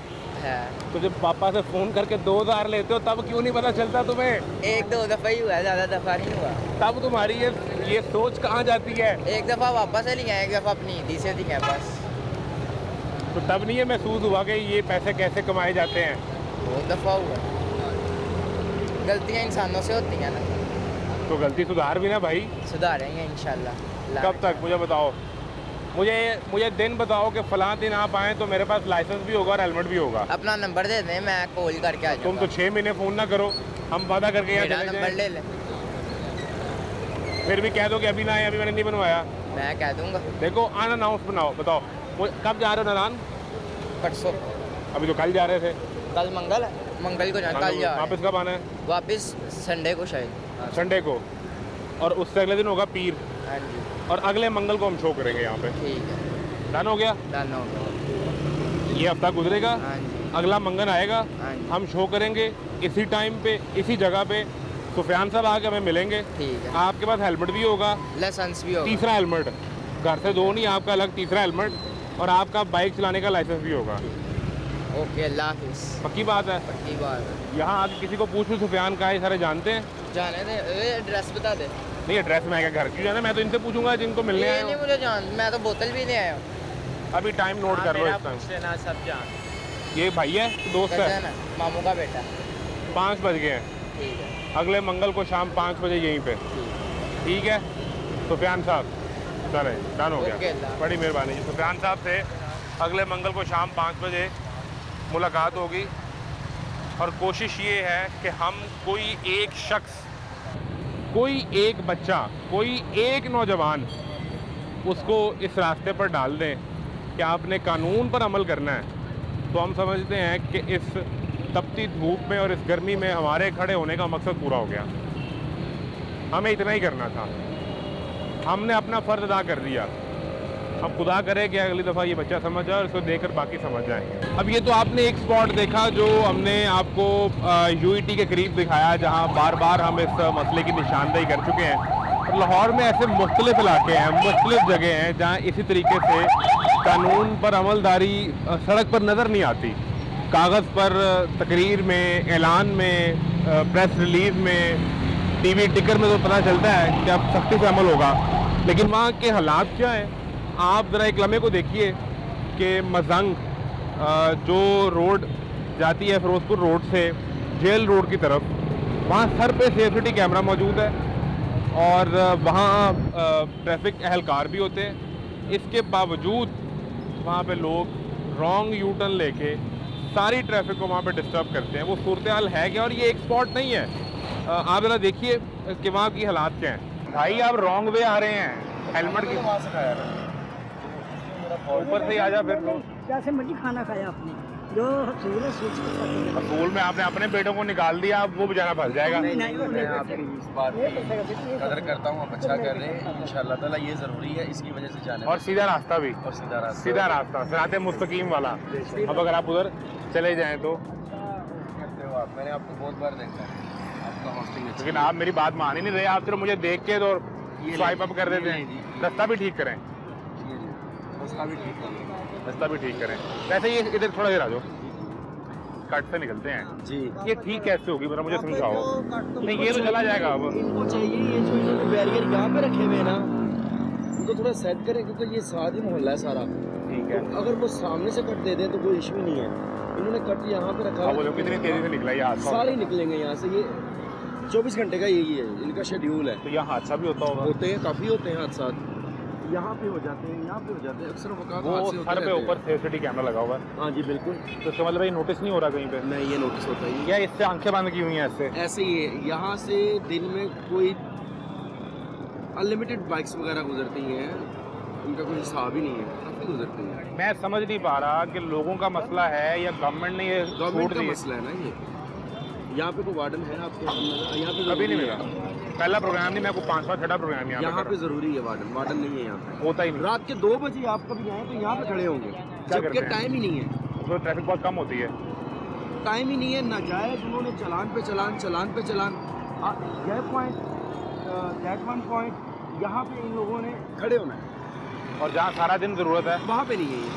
है, तो जब पापा से फ़ोन करके 2000 लेते हो तब क्यों नहीं पता चलता तुम्हें? 1-2 दफ़ा ही हुआ है, ज़्यादा दफ़ा नहीं हुआ। तब तुम्हारी ये सोच कहाँ जाती है? एक दफ़ा वापस से लिया, एक दफ़ा अपनी ईदी से दिया बस। तो तब नहीं ये महसूस हुआ कि ये पैसे कैसे कमाए जाते हैं? बहुत दफ़ा हुआ। गलतियाँ इंसानों से होती हैं ना, तो गलती सुधार भी ना भाई। सुधारेंगे इंशाल्लाह। कब तक मुझे बताओ, मुझे दिन बताओ कि फ़लाँ दिन आप आएँ तो मेरे पास लाइसेंस भी होगा और हेलमेट भी होगा। अपना नंबर दे दें, मैं कॉल करके आ तुम जाऊँगा। तो 6 महीने फ़ोन ना करो, हम वादा करके यहाँ मेरा चले नंबर जाएं। ले लें, फिर भी कह दो कि अभी ना आए, अभी मैंने नहीं बनवाया। मैं कह दूँगा। देखो अनाउंस बनाओ, बताओ कब जा रहे हो नारायण? परसों, अभी तो कल जा रहे थे। कल मंगल है, मंगल को जाना, कल जा रहे वापस कब आना है? हैं। वापस संडे को शायद। संडे को, और उससे अगले दिन होगा पीर, हाँ जी, और अगले मंगल को हम शो करेंगे यहाँ पे। ठीक है, डन हो गया? डन हो गया। ये हफ्ता गुजरेगा, हाँ जी, अगला मंगल आएगा, हाँ जी, हम शो करेंगे इसी टाइम पे इसी जगह पे। सुफियान साहब आके हमें मिलेंगे। ठीक है। आपके पास हेलमेट भी होगा, लाइसेंस भी होगा। तीसरा हेलमेट, घर से 2 नहीं, आपका अलग तीसरा हेलमेट, और आपका बाइक चलाने का लाइसेंस भी होगा। ओके, अल्लाह हाफिज़। पक्की बात है? पक्की बात है। यहाँ आके किसी को पूछ लो सुफियान का है, सारे जानते हैं? जाने दे, एड्रेस बता दे। नहीं एड्रेस में आएगा घर क्यों जाना, मैं तो इनसे पूछूंगा जिनको मिलने ये आए नहीं हो। मुझे जान, मैं तो बोतल भी नहीं आया हूँ। अभी टाइम नोट कर लो इस टाइम। लेना सब जान। ये भाई है, दोस्त है। कज़न है, मामू का बेटा। 5 बज गए हैं, ठीक है, अगले मंगल को शाम 5 बजे यहीं पे। ठीक है सुफियान साहब, चले डन हो ओके, गया, अल्लाह। बड़ी मेहरबानी। सुफियान साहब से अगले मंगल को शाम 5 बजे मुलाकात होगी, और कोशिश ये है कि हम कोई एक शख्स, कोई एक बच्चा, कोई एक नौजवान उसको इस रास्ते पर डाल दें कि आपने कानून पर अमल करना है। तो हम समझते हैं कि इस तपती धूप में और इस गर्मी में हमारे खड़े होने का मकसद पूरा हो गया। हमें इतना ही करना था, हमने अपना फ़र्ज़ अदा कर दिया। अब खुदा करे कि अगली दफ़ा ये बच्चा समझ जाए और इसको देखकर बाकी समझ जाए। अब ये तो आपने एक स्पॉट देखा जो हमने आपको यूईटी के करीब दिखाया, जहाँ बार बार हम इस मसले की निशानदेही कर चुके हैं। और लाहौर में ऐसे मुख्तलिफ इलाके हैं, मुख्तलिफ जगह हैं जहाँ इसी तरीके से कानून पर अमलदारी सड़क पर नज़र नहीं आती। कागज़ पर, तकरीर में, ऐलान में, प्रेस रिलीज में, टीवी टिकर में तो पता चलता है कि अब सख्ती से अमल होगा, लेकिन वहाँ के हालात क्या हैं? आप ज़रा एक लम्हे को देखिए कि मजंग जो रोड जाती है फिरोजपुर रोड से जेल रोड की तरफ, वहाँ सर पे सिक्योरिटी कैमरा मौजूद है और वहाँ ट्रैफिक अहलकार भी होते हैं। इसके बावजूद वहाँ पे लोग रॉन्ग यू टर्न लेके सारी ट्रैफिक को वहाँ पे डिस्टर्ब करते हैं। वो सूरत हाल है क्या? और ये एक स्पॉट नहीं है, आप ज़रा देखिए कि वहाँ की हालात क्या हैं। भाई आप रॉन्ग वे आ रहे हैं, हेलमेट की वहाँ से खाया ऊपर से ही आ जा, फिर जैसे मर्जी खाना खाया आपने, जो हसूल है स्कूल में आपने अपने बेटों को निकाल दिया, अब वो बेचारा फंस जाएगा। मैं आपकी इस बात की कदर करता हूँ, आप अच्छा कर रहे हैं, इंशाल्लाह ताला ये ज़रूरी है, इसकी वजह से जाने और सीधा रास्ता भी, और सीधा रास्ता सिराते मुस्तकीम वाला। अब अगर आप उधर चले जाएं तो करते हो आप, मैंने आपको बहुत बार देखा है, आपका हॉस्टिंग। लेकिन आप मेरी बात मान ही नहीं रहे, आप सिर्फ मुझे देख के तो स्वाइप अप कर देते हैं। रास्ता भी ठीक करें, रास्ता भी ठीक करें, रास्ता भी ठीक करें। वैसे ये इधर थोड़ा देर आ जाओ, कट से निकलते हैं जी। ये ठीक कैसे होगी मेरा मुझे समझाओ। नहीं ये तो चला जाएगा। अब इनको चाहिए ये जो ये बैरियर यहाँ पे रखे हुए ना, उनको थोड़ा सेट करें, क्योंकि ये साथ ही मोहल्ला है सारा। ठीक है, तो अगर वो सामने से कट दे दें तो कोई इशू नहीं है। इन्होंने कट यहाँ पे रखा बोलो कितनी तेजी से निकला ये हादसा? सारे निकलेंगे यहाँ से, ये 24 घंटे का यही है इनका शेड्यूल है। तो यहाँ हादसा भी होता होगा? होते हैं, काफ़ी होते हैं हादसा, यहाँ पे हो जाते हैं, यहाँ पे हो जाते हैं, अक्सर वक़्त वो सर पे ऊपर सिक्योरिटी कैमरा लगा हुआ है। हाँ जी बिल्कुल। तो इसका मतलब ये नोटिस नहीं हो रहा कहीं पे? नहीं, ये नोटिस होता ही या इससे आंखें बंद की हुई हैं ऐसे? ऐसे ही है, यहाँ से दिन में कोई अनलिमिटेड बाइक्स वगैरह गुजरती हैं, उनका कोई हिसाब ही नहीं है, काफ़ी गुजरती हैं। मैं समझ नहीं पा रहा कि लोगों का मसला है या गवर्नमेंट ने ये गवर्नमेंट छूट का दी? मसला है ना ये। यहाँ पे कोई वार्डन है आपके यहाँ पे? कभी नहीं मिला, पहला प्रोग्राम नहीं, मैं को 5वां 6वां प्रोग्राम यहाँ पे ज़रूरी है वार्डन, वार्डन नहीं है यहाँ पे, होता ही नहीं। रात के 2 बजे आप कभी आए तो यहाँ पे खड़े होंगे, जबकि टाइम ही नहीं है। तो ट्रैफिक बहुत कम होती है, टाइम ही नहीं है, नाजायज उन्होंने चलान पे चलान, चलान पे चलान। यह पॉइंट, दैट वन पॉइंट, यहाँ पे इन लोगों ने खड़े होना है, और जहाँ सारा दिन ज़रूरत है वहाँ पे नहीं है ये।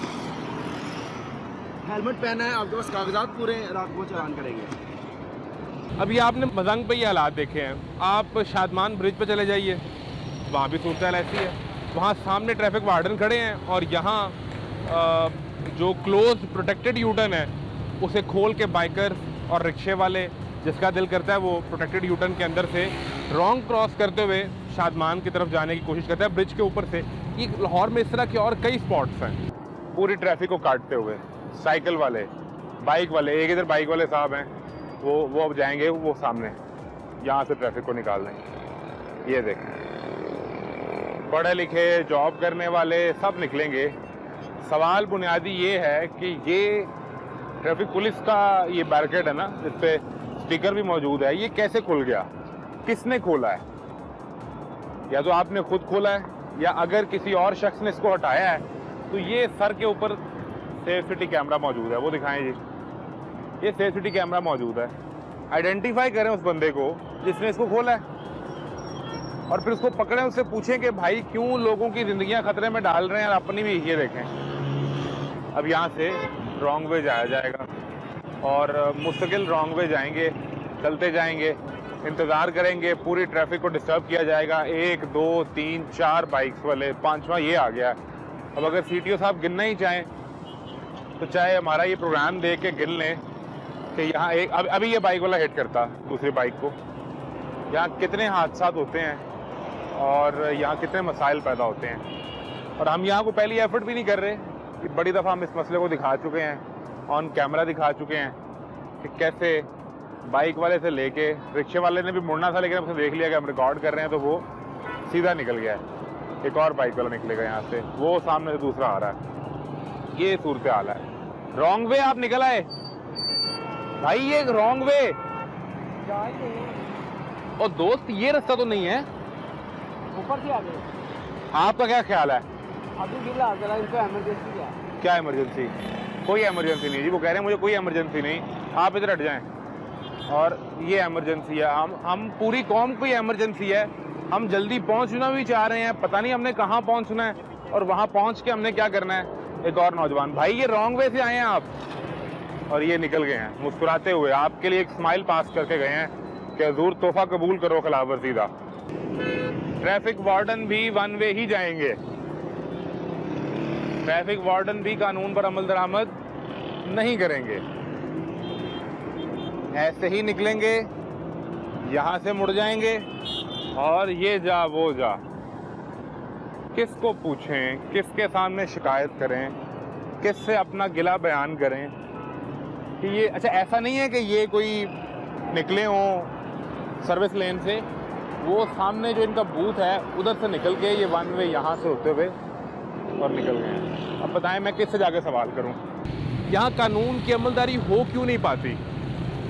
हेलमेट पहना है, आपके पास कागजात पूरे हैं, रात को चलान करेंगे। अभी आपने मजंग पे ये हालात देखे हैं, आप शादमान ब्रिज पे चले जाइए, वहाँ भी सूरत हाल ऐसी है। वहाँ सामने ट्रैफिक वार्डन खड़े हैं और यहाँ जो क्लोज प्रोटेक्टेड यूटर्न है उसे खोल के बाइकर और रिक्शे वाले, जिसका दिल करता है वो प्रोटेक्टेड यूटर्न के अंदर से रॉन्ग क्रॉस करते हुए शादमान की तरफ जाने की कोशिश करता है ब्रिज के ऊपर से। ये लाहौर में इस तरह के और कई स्पॉट्स हैं, पूरी ट्रैफिक को काटते हुए। साइकिल वाले, बाइक वाले, एक इधर बाइक वाले साहब हैं, वो अब जाएंगे वो सामने, यहाँ से ट्रैफिक को निकाल देंगे। ये देखें, पढ़े लिखे जॉब करने वाले सब निकलेंगे। सवाल बुनियादी ये है कि ये ट्रैफिक पुलिस का ये बैरिकेड है ना, जिस पे स्टिकर भी मौजूद है, ये कैसे खुल गया? किसने खोला है? या तो आपने खुद खोला है, या अगर किसी और शख्स ने इसको हटाया है तो ये सर के ऊपर सेफ सिटी कैमरा मौजूद है, वो दिखाएं जी। ये सेफ सिटी कैमरा मौजूद है, आइडेंटिफाई करें उस बंदे को जिसने इसको खोला है और फिर उसको पकड़ें, उससे पूछें कि भाई क्यों लोगों की ज़िंदगियां खतरे में डाल रहे हैं और अपनी भी। ये देखें, अब यहाँ से रॉन्ग वे जाया जाएगा और मुस्तकिल रॉन्ग वे जाएंगे, चलते जाएंगे, इंतज़ार करेंगे, पूरी ट्रैफिक को डिस्टर्ब किया जाएगा। 1 2 3 4 बाइक्स वाले, 5वां ये आ गया। अब अगर CTO साहब गिनना ही चाहें तो चाहे हमारा ये प्रोग्राम देख के गिन लें कि यहाँ एक अभी ये बाइक वाला हिट करता दूसरी बाइक को। यहाँ कितने हादसा होते हैं और यहाँ कितने मसाइल पैदा होते हैं, और हम यहाँ को पहली एफर्ट भी नहीं कर रहे कि बड़ी दफ़ा हम इस मसले को दिखा चुके हैं, ऑन कैमरा दिखा चुके हैं कि कैसे बाइक वाले से लेके रिक्शे वाले ने भी मुड़ना था, लेकिन हमने देख लिया कि हम रिकॉर्ड कर रहे हैं तो वो सीधा निकल गया है। एक और बाइक वाला निकलेगा यहाँ से, वो सामने से दूसरा आ रहा है। ये सूरत हाल है। रॉन्ग वे आप निकल आए भाई, ये रॉन्ग वे। और दोस्त ये रास्ता तो नहीं है, ऊपर से आ गए। आपका क्या ख्याल है? अभी गिला जरा, इनको इमरजेंसी क्या इमरजेंसी? कोई इमरजेंसी नहीं जी, वो कह रहे हैं मुझे कोई इमरजेंसी नहीं, आप इधर हट जाएं। और ये इमरजेंसी है, हम पूरी कौम को ये इमरजेंसी है। हम जल्दी पहुंचना भी चाह रहे हैं, पता नहीं हमने कहाँ पहुंचना है और वहाँ पहुँच के हमने क्या करना है। एक और नौजवान भाई, ये रॉन्ग वे से आए हैं आप और ये निकल गए हैं मुस्कुराते हुए, आपके लिए एक स्माइल पास करके गए हैं कि हजूर तोहफा कबूल करो खिलाफ वर्जी का। ट्रैफिक वार्डन भी वन वे ही जाएंगे, ट्रैफिक वार्डन भी कानून पर अमल दरामद नहीं करेंगे, ऐसे ही निकलेंगे, यहाँ से मुड़ जाएंगे और ये जा वो जा। किसको पूछें, किसके सामने शिकायत करें, किससे अपना गिला बयान करें कि ये अच्छा ऐसा नहीं है कि ये कोई निकले हों सर्विस लेन से, वो सामने जो इनका बूथ है उधर से निकल के ये वन वे यहाँ से होते हुए और निकल गए हैं। अब बताएं मैं किससे जाके सवाल करूं? यहाँ कानून की अमलदारी हो क्यों नहीं पाती?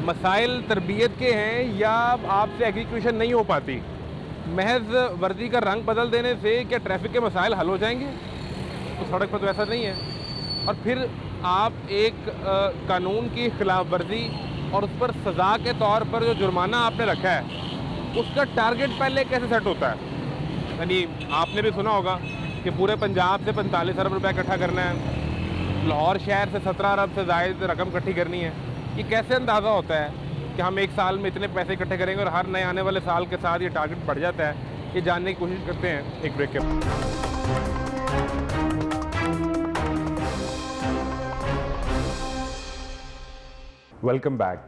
मसाइल तरबियत के हैं या आपसे एग्जीक्यूशन नहीं हो पाती? महज वर्दी का रंग बदल देने से क्या ट्रैफिक के मसाइल हल हो जाएंगे? तो सड़क पर तो ऐसा नहीं है। और फिर आप एक कानून की खिलाफ वर्जी और उस पर सज़ा के तौर पर जो जुर्माना आपने रखा है उसका टारगेट पहले कैसे सेट होता है? यानी आपने भी सुना होगा कि पूरे पंजाब से 45 अरब रुपये इकट्ठा करना है, लाहौर शहर से 17 अरब से ज़ायद रकम इकट्ठी करनी है। ये कैसे अंदाज़ा होता है कि हम एक साल में इतने पैसे इकट्ठे करेंगे और हर नए आने वाले साल के साथ ये टारगेट बढ़ जाता है? ये जानने की कोशिश करते हैं एक ब्रेक के बाद। Welcome back.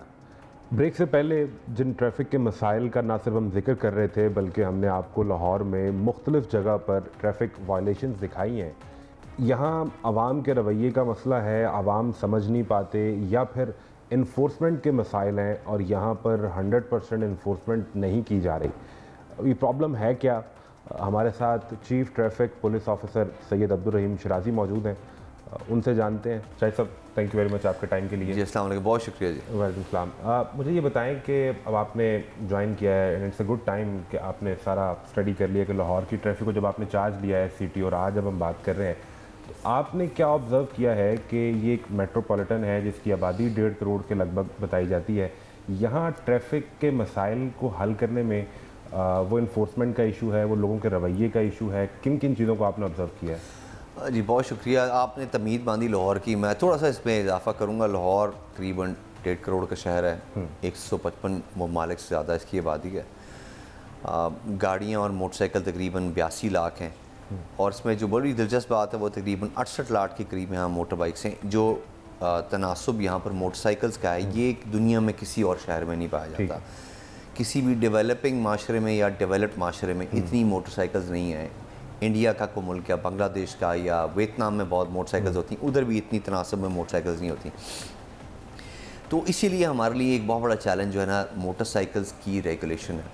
ब्रेक से पहले जिन ट्रैफिक के मसाइल का ना सिर्फ हम जिक्र कर रहे थे बल्कि हमने आपको लाहौर में मुख्तलिफ जगह पर ट्रैफिक वायलेशंस दिखाई हैं। यहाँ आवाम के रवैये का मसला है, आवाम समझ नहीं पाते या फिर इन्फोर्समेंट के मसाइल हैं और यहाँ पर 100% इन्फोर्समेंट नहीं की जा रही। ये प्रॉब्लम है क्या? हमारे साथ chief traffic police officer Syed Abdul Rahim Shirazi मौजूद हैं, उनसे जानते हैं। शाहिद साहब, थैंक यू वेरी मच आपके टाइम के लिए। जी अस्सलाम वालेकुम, बहुत शुक्रिया जी। वालेकुम सलाम। मुझे ये बताएं कि अब आपने ज्वाइन किया है and it's a good time कि आपने सारा स्टडी कर लिया कि लाहौर की ट्रैफिक को जब आपने चार्ज लिया है सिटी और आज जब हम बात कर रहे हैं तो आपने क्या ऑब्ज़र्व किया है कि ये एक मेट्रोपॉलिटन है जिसकी आबादी 1.5 करोड़ के लगभग बताई जाती है। यहाँ ट्रैफिक के मसाइल को हल करने में वो इन्फोर्समेंट का इशू है, वो लोगों के रवैये का इशू है, किन किन चीज़ों को आपने ऑब्ज़र्व किया है? जी बहुत शुक्रिया, आपने तमीद बांधी लाहौर की। मैं थोड़ा सा इसमें इजाफा करूँगा। लाहौर तकरीबन 1.5 करोड़ का शहर है, 155 ममालिक से ज़्यादा इसकी आबादी है। गाड़ियाँ और मोटरसाइकिल तकरीबन 82 लाख हैं और इसमें जो बड़ी दिलचस्प बात है वो तकरीबन 68 लाख के करीब यहाँ मोटर बाइक्स हैं। जो तनासुब यहाँ पर मोटरसाइकिल्स का है ये दुनिया में किसी और शहर में नहीं पाया जाता। किसी भी डेवलपिंग माशरे में या डेवलप्ड माशरे में इतनी मोटरसाइकिल्स नहीं हैं। इंडिया का कोई मुल्क या बांग्लादेश का या वियतनाम में बहुत मोटरसाइकिल्स होती हैं, उधर भी इतनी तनासब में मोटरसाइकिल्स नहीं होती। तो इसीलिए हमारे लिए एक बहुत बड़ा चैलेंज जो है ना मोटरसाइकिल्स की रेगुलेशन है।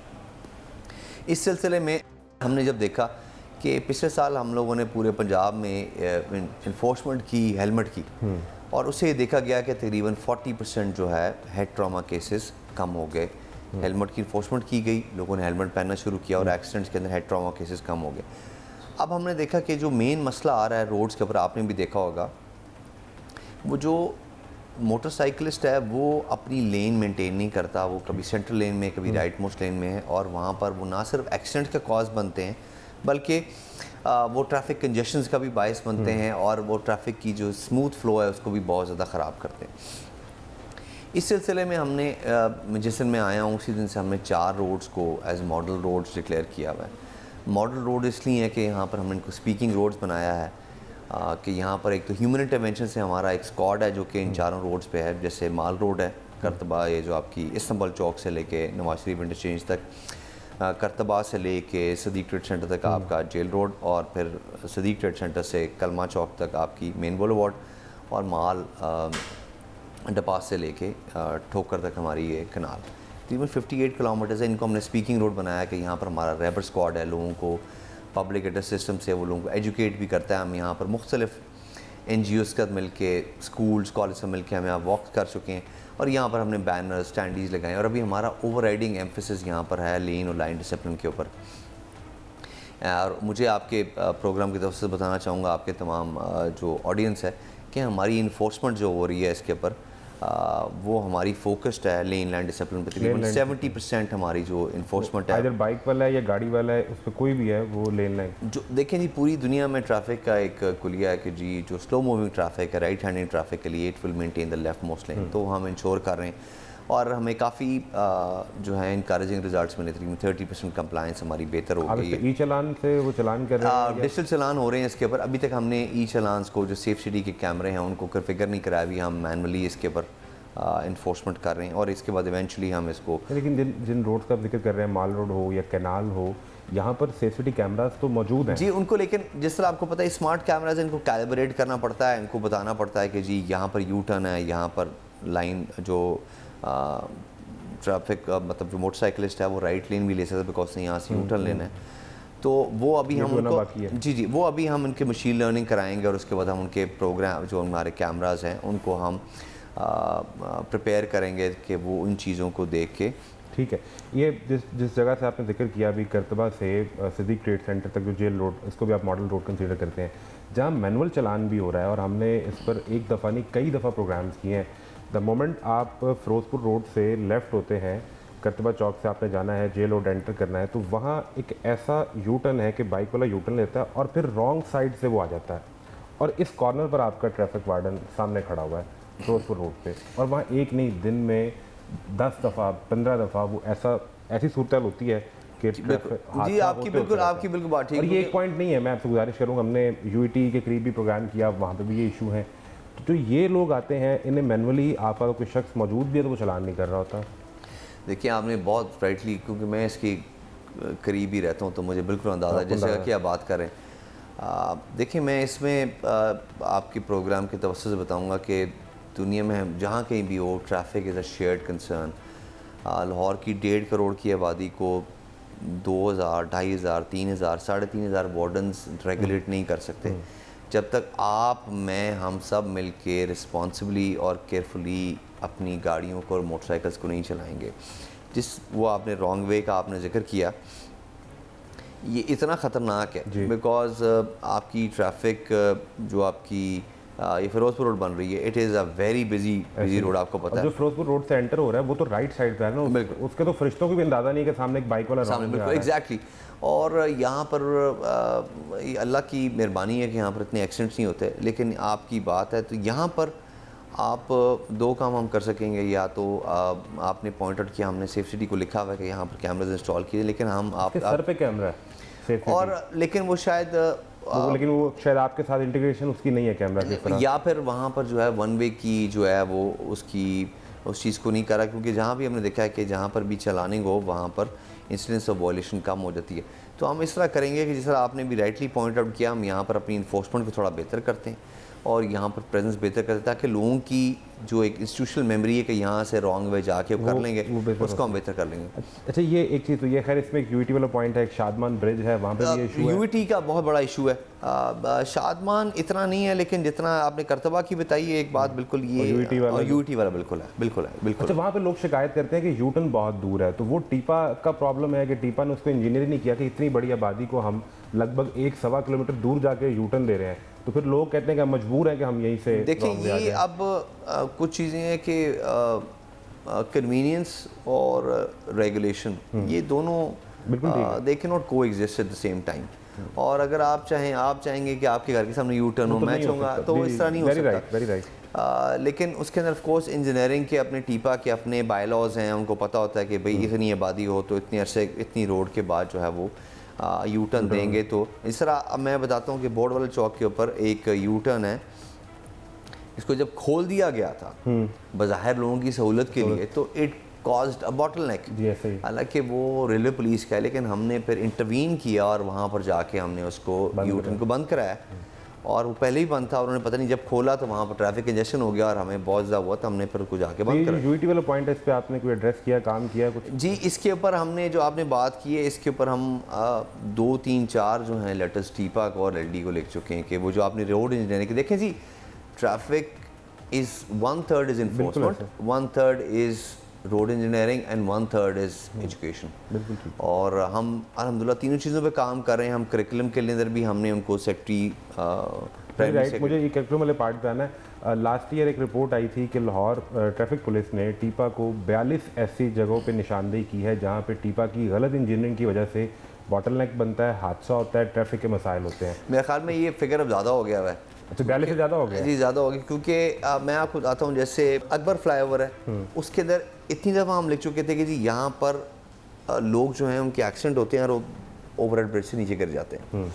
इस सिलसिले में हमने जब देखा कि पिछले साल हम लोगों ने पूरे पंजाब में इन्फोर्समेंट की हेलमेट की और उससे देखा गया कि तकरीबन 40% जो है हेड ट्रॉमा केसेस कम हो गए। हेलमेट की इन्फोर्समेंट की गई, लोगों ने हेलमेट पहनना शुरू किया और एक्सीडेंट्स के अंदर हेड ट्रॉमा केसेस कम हो गए। अब हमने देखा कि जो मेन मसला आ रहा है रोड्स के ऊपर, आपने भी देखा होगा, वो जो मोटरसाइकिलिस्ट है वो अपनी लेन मेंटेन नहीं करता। वो कभी सेंट्रल लेन में, कभी राइट मोस्ट लेन में है और वहाँ पर वो ना सिर्फ एक्सीडेंट का कॉज बनते हैं बल्कि वो ट्रैफिक कंजेशंस का भी बायस बनते हैं और वो ट्रैफिक की जो स्मूथ फ्लो है उसको भी बहुत ज़्यादा ख़राब करते हैं। इस सिलसिले में हमने जिस दिन मैं आया हूँ उसी दिन से हमने 4 रोड्स को एज मॉडल रोड्स डिक्लेयर किया हुआ है। मॉडल रोड इसलिए है कि यहाँ पर हमने इनको स्पीकिंग रोड्स बनाया है कि यहाँ पर एक तो ह्यूमन इंटरवेंशन से हमारा एक स्क्वाड है जो कि इन 4 रोड्स पे है। जैसे माल रोड है करतबा, ये जो आपकी इस्तांबुल चौक से लेके नवाज शरीफ इंटरचेंज तक, करतबा से लेके सदीक ट्रेड सेंटर तक आपका जेल रोड और फिर सदीक ट्रेड सेंटर से कलमा चौक तक आपकी मेन बुलेवार्ड और माल डपास से लेके ठोकर तक हमारी ये कनाल तकरीबन 58 किलोमीटर है। इनको हमने स्पीकिंग रोड बनाया कि यहाँ पर हमारा रैबर स्क्वाड है, लोगों को पब्लिक एड्रेस सिस्टम से वो लोगों को एजुकेट भी करता है। हम यहाँ पर मुख्तलिफ NGOs के साथ मिल के, स्कूल्स कॉलेज से मिल के हम यहाँ वॉक कर चुके हैं और यहाँ पर हमने बैनर स्टैंडीज़ लगाए और अभी हमारा ओवरराइडिंग एम्फेसिस यहाँ पर है लेन और लाइन डिसिप्लिन के ऊपर। और मुझे आपके प्रोग्राम की तरफ से बताना चाहूँगा आपके तमाम जो ऑडियंस है कि हमारी इन्फोर्समेंट जो हो रही है इसके ऊपर वो हमारी फोकस्ड है लेन लाइन डिसिप्लिन पर। तकरीबन 70% हमारी जो इन्फोर्समेंट है, अगर बाइक वाला है या गाड़ी वाला है, उस पर कोई भी है वो लेन लाइन जो देखें जी, पूरी दुनिया में ट्रैफिक का एक कुलिया है कि जी जो स्लो मूविंग ट्रैफिक है, राइट हैंडिंग ट्रैफिक के लिए it will maintain the leftmost lane. तो हम इंश्योर कर रहे हैं और हमें काफ़ी जो है इनकरेजिंग रिजल्ट्स मिले। 30% कंप्लाइंस हमारी बेहतर हो गई है। ई चालान से वो चालान कर रहे हैं, डिजिटल चालान हो रहे हैं इसके ऊपर। अभी तक हमने ई चालान्स को जो सेफ सिटी के कैमरे हैं उनको कन्फिगर नहीं कराया, अभी हम मैनुअली इसके ऊपर इन्फोर्समेंट कर रहे हैं और इसके बाद इवेंचुअली हम इसको। लेकिन जिन रोड्स का जिक्र कर रहे हैं, माल रोड हो या कैनाल हो, यहाँ पर सेफ सिटी कैमरास तो मौजूद हैं जी उनको, लेकिन जिस तरह आपको पता है स्मार्ट कैमराज इनको कैलिब्रेट करना पड़ता है, इनको बताना पड़ता है कि जी यहाँ पर यू टर्न है, यहाँ पर लाइन जो ट्रैफिक मतलब जो मोटरसाइकिलिस्ट है वो राइट लेन भी ले सकता है बिकॉज यहाँ से यू टर्न लेना है। तो वो अभी हम उनको जी वो अभी हम उनके मशीन लर्निंग कराएंगे और उसके बाद हम उनके प्रोग्राम जो हमारे कैमराज हैं उनको हम प्रिपेयर करेंगे कि वो उन चीज़ों को देख के। ठीक है, ये जिस जगह से आपने जिक्र किया अभी करतबा से सिद्दीक ट्रेड सेंटर तक जो जेल रोड, इसको भी आप मॉडल रोड कंसीडर करते हैं, जहाँ मैनुअल चालान भी हो रहा है और हमने इस पर एक दफ़ा नहीं कई दफ़ा प्रोग्राम्स किए हैं। द मोमेंट आप फ़िरोज़पुर रोड से लेफ़्ट होते हैं, करतबा चौक से आपने जाना है, जेल रोड एंटर करना है, तो वहाँ एक ऐसा यू टर्न है कि बाइक वाला यू टर्न लेता है और फिर रॉन्ग साइड से वो आ जाता है और इस कॉर्नर पर आपका ट्रैफिक वार्डन सामने खड़ा हुआ है फ़िरोज़पुर रोड पे, और वहाँ एक नहीं दिन में 10 दफ़ा 15 दफ़ा वो ऐसी सूरत होती है कि जी आपकी बिल्कुल बात ठीक है। और ये एक पॉइंट नहीं है, मैं आपसे गुजारिश करूँगा, हमने यूईटी के करीब भी प्रोग्राम किया, वहाँ पे भी ये इशू है। तो जो ये लोग आते हैं इन्हें मैनुअली आपका कोई शख्स मौजूद भी है तो वो चलान नहीं कर रहा होता। देखिए आपने बहुत राइटली, क्योंकि मैं इसकी करीब ही रहता हूँ तो मुझे बिल्कुल अंदाज़ा है जैसे कि आप बात करें। देखिए मैं इसमें आपके प्रोग्राम के तवज्जो से बताऊँगा कि दुनिया में जहाँ कहीं भी हो traffic is a shared concern. Lahore की 1.5 करोड़ की आबादी को 2000, 2500, 3000, 3500 वार्डन्स रेगुलेट नहीं कर सकते जब तक आप, मैं, हम सब मिल के रिस्पॉन्सिबली और केयरफुली अपनी गाड़ियों को और मोटरसाइकिल्स को नहीं चलाएंगे। वो आपने रॉन्ग वे का आपने जिक्र किया, ये इतना ख़तरनाक है बिकॉज आपकी ट्रैफिक जो आपकी ये फ़िरोज़पुर रोड बन रही है, it is a very busy road, आपको पता है। जो फ़िरोज़पुर रोड से एंटर हो रहा है वो तो राइट साइड पे है ना, उसके तो फरिश्तों को भी अंदाज़ा नहीं है कि सामने एक बाइक वाला सामने, बिल्कुल एग्जैक्टली। और यहाँ पर अल्लाह की मेहरबानी है कि यहाँ पर इतने एक्सीडेंट्स नहीं होते, लेकिन आपकी बात है तो यहाँ पर आप 2 काम हम कर सकेंगे। या तो आपने पॉइंट आउट किया, हमने सेफ सिटी को लिखा हुआ है कि यहाँ पर कैमराज इंस्टॉल किए, लेकिन हम आप सर पे कैमरा है और लेकिन वो शायद आपके साथ इंटीग्रेशन उसकी नहीं है कैमरा की तरह, या फिर वहाँ पर जो है वन वे की जो है वो उस चीज़ को नहीं करा, क्योंकि जहाँ भी हमने देखा है कि जहाँ पर भी चलानिंग हो वहाँ पर इंसिडेंस ऑफ वॉयलेशन कम हो जाती है। तो हम इस तरह करेंगे कि जिस तरह आपने भी राइटली पॉइंट आउट किया, हम यहाँ पर अपनी इन्फोर्समेंट को थोड़ा बेहतर करते हैं और यहाँ पर प्रेजेंस बेहतर करते हैं ताकि लोगों की जो एक इंस्टीट्यूशनल मेमोरी है कि यहाँ से रॉन्ग वे जाके कर लेंगे, उसको हम बेहतर कर लेंगे। अच्छा, ये एक चीज़ तो ये खैर इसमें एक यूईटी वाला पॉइंट है, एक शादमान ब्रिज है, वहाँ पे भी ये इशू है। यूईटी का बहुत बड़ा इशू है, शादमान इतना नहीं है, लेकिन जितना आपने करतबा की बताई है एक बात बिल्कुल ये यूईटी वाला बिल्कुल है। अच्छा, वहाँ पे लोग शिकायत करते हैं कि यू टर्न बहुत दूर है, तो वो टीपा का प्रॉब्लम है कि टीपा ने उसको इंजीनियर नहीं किया कि इतनी बड़ी आबादी को हम लगभग 1-1.25 किलोमीटर दूर जाके यू टर्न दे रहे हैं, तो फिर लोग कहते हैं कि मजबूर हैं कि हम यहीं से। देखिए ये अब कुछ चीज़ें हैं कि कन्वीनियंस और रेगुलेशन ये दोनों दे कैन नॉट को exist at the same time. और अगर आप चाहेंगे कि आपके घर के सामने यू टर्न हो, मैं चाहूँगा तो इस तरह नहीं हो सकता। Very right. लेकिन उसके अंदर ऑफ कोर्स इंजीनियरिंग के अपने टीपा के अपने बायलॉज हैं, उनको पता होता है कि भाई इतनी आबादी हो तो इतनी अरसे इतनी रोड के बाद जो है वो यू टर्न देंगे। तो इस तरह अब मैं बताता हूँ कि बोर्ड वाले चौक के ऊपर एक यू टर्न है, इसको जब खोल दिया गया था बज़ाहिर लोगों की सहूलत के लिए, तो इट कॉज्ड अ बॉटलनेक। हालांकि वो रेलवे पुलिस का है, लेकिन हमने फिर इंटरवीन किया और वहाँ पर जाके हमने उसको यू टर्न को बंद कराया। और वो पहले ही बंद था और उन्होंने पता नहीं जब खोला तो वहाँ पर ट्रैफिक कंजेशन हो गया और हमें बहुत ज़्यादा हुआ, तो हमने फिर कुछ जाके बंद करा। यूईटी वाला पॉइंट है, इस पर आपने कोई एड्रेस किया, काम किया कुछ? जी इसके ऊपर हमने जो आपने बात की है इसके ऊपर हम 2, 3, 4 जो हैं लेटर्स टीपा को और एलडी को लिख चुके हैं कि वो जो आपने रोड इंजीनियरिंग की देखें जी, traffic is 1/3 is enforcement, 1/3 is road engineering and 1/3 is education. और हम अल्हम्दुलिल्लाह तीनों चीज़ों पे काम कर रहे हैं। हम करिकुलम के अंदर भी हमने उनको सेक्रेटरी राइट, मुझे ये करिकुलम वाले पार्ट पे आना है। लास्ट ईयर एक रिपोर्ट आई थी कि लाहौर ट्रैफिक पुलिस ने टीपा को 42 ऐसी जगहों पे निशानदेही की है जहाँ पे टीपा की गलत इंजीनियरिंग की वजह से बॉटलनेक बनता है, हादसा होता है, ट्रैफिक के मसाइल होते हैं। मेरे ख्याल में ये फिगर अब ज़्यादा हो गया है, अच्छा 42 से ज़्यादा हो गया जी, ज़्यादा हो गया, क्योंकि मैं आपको बताता हूँ, जैसे अकबर फ्लाईओवर है, उसके अंदर इतनी दफ़ा हम लिख चुके थे कि जी यहाँ पर लोग जो हैं उनके एक्सीडेंट होते हैं और ओवरहेड ब्रिज से नीचे गिर जाते हैं।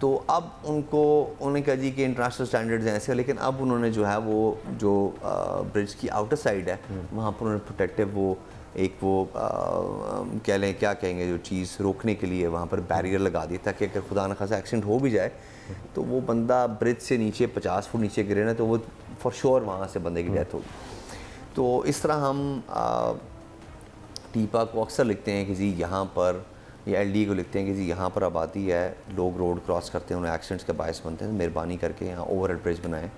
तो अब उन्होंने कहा जी कि इंटरनेशनल स्टैंडर्ड्स हैं ऐसे, लेकिन अब उन्होंने जो है वो जो ब्रिज की आउटर साइड है वहाँ पर उन्होंने प्रोटेक्टिव कह लें, क्या कहेंगे, जो चीज़ रोकने के लिए वहाँ पर बैरियर लगा दी, ताकि अगर खुदा न खासा एक्सीडेंट हो भी जाए तो वो बंदा ब्रिज से नीचे 50 फुट नीचे गिरे ना, तो वो फॉर श्योर वहाँ से बंदे की डेथ होगी। तो इस तरह हम टीपा को अक्सर लिखते हैं कि जी यहाँ पर, या एलडी को लिखते हैं कि जी यहाँ पर आबादी है, लोग रोड क्रॉस करते हैं, उन्हें एक्सीडेंट्स का बायस बनते हैं, मेहरबानी करके यहाँ ओवरहेड ब्रिज बनाएं,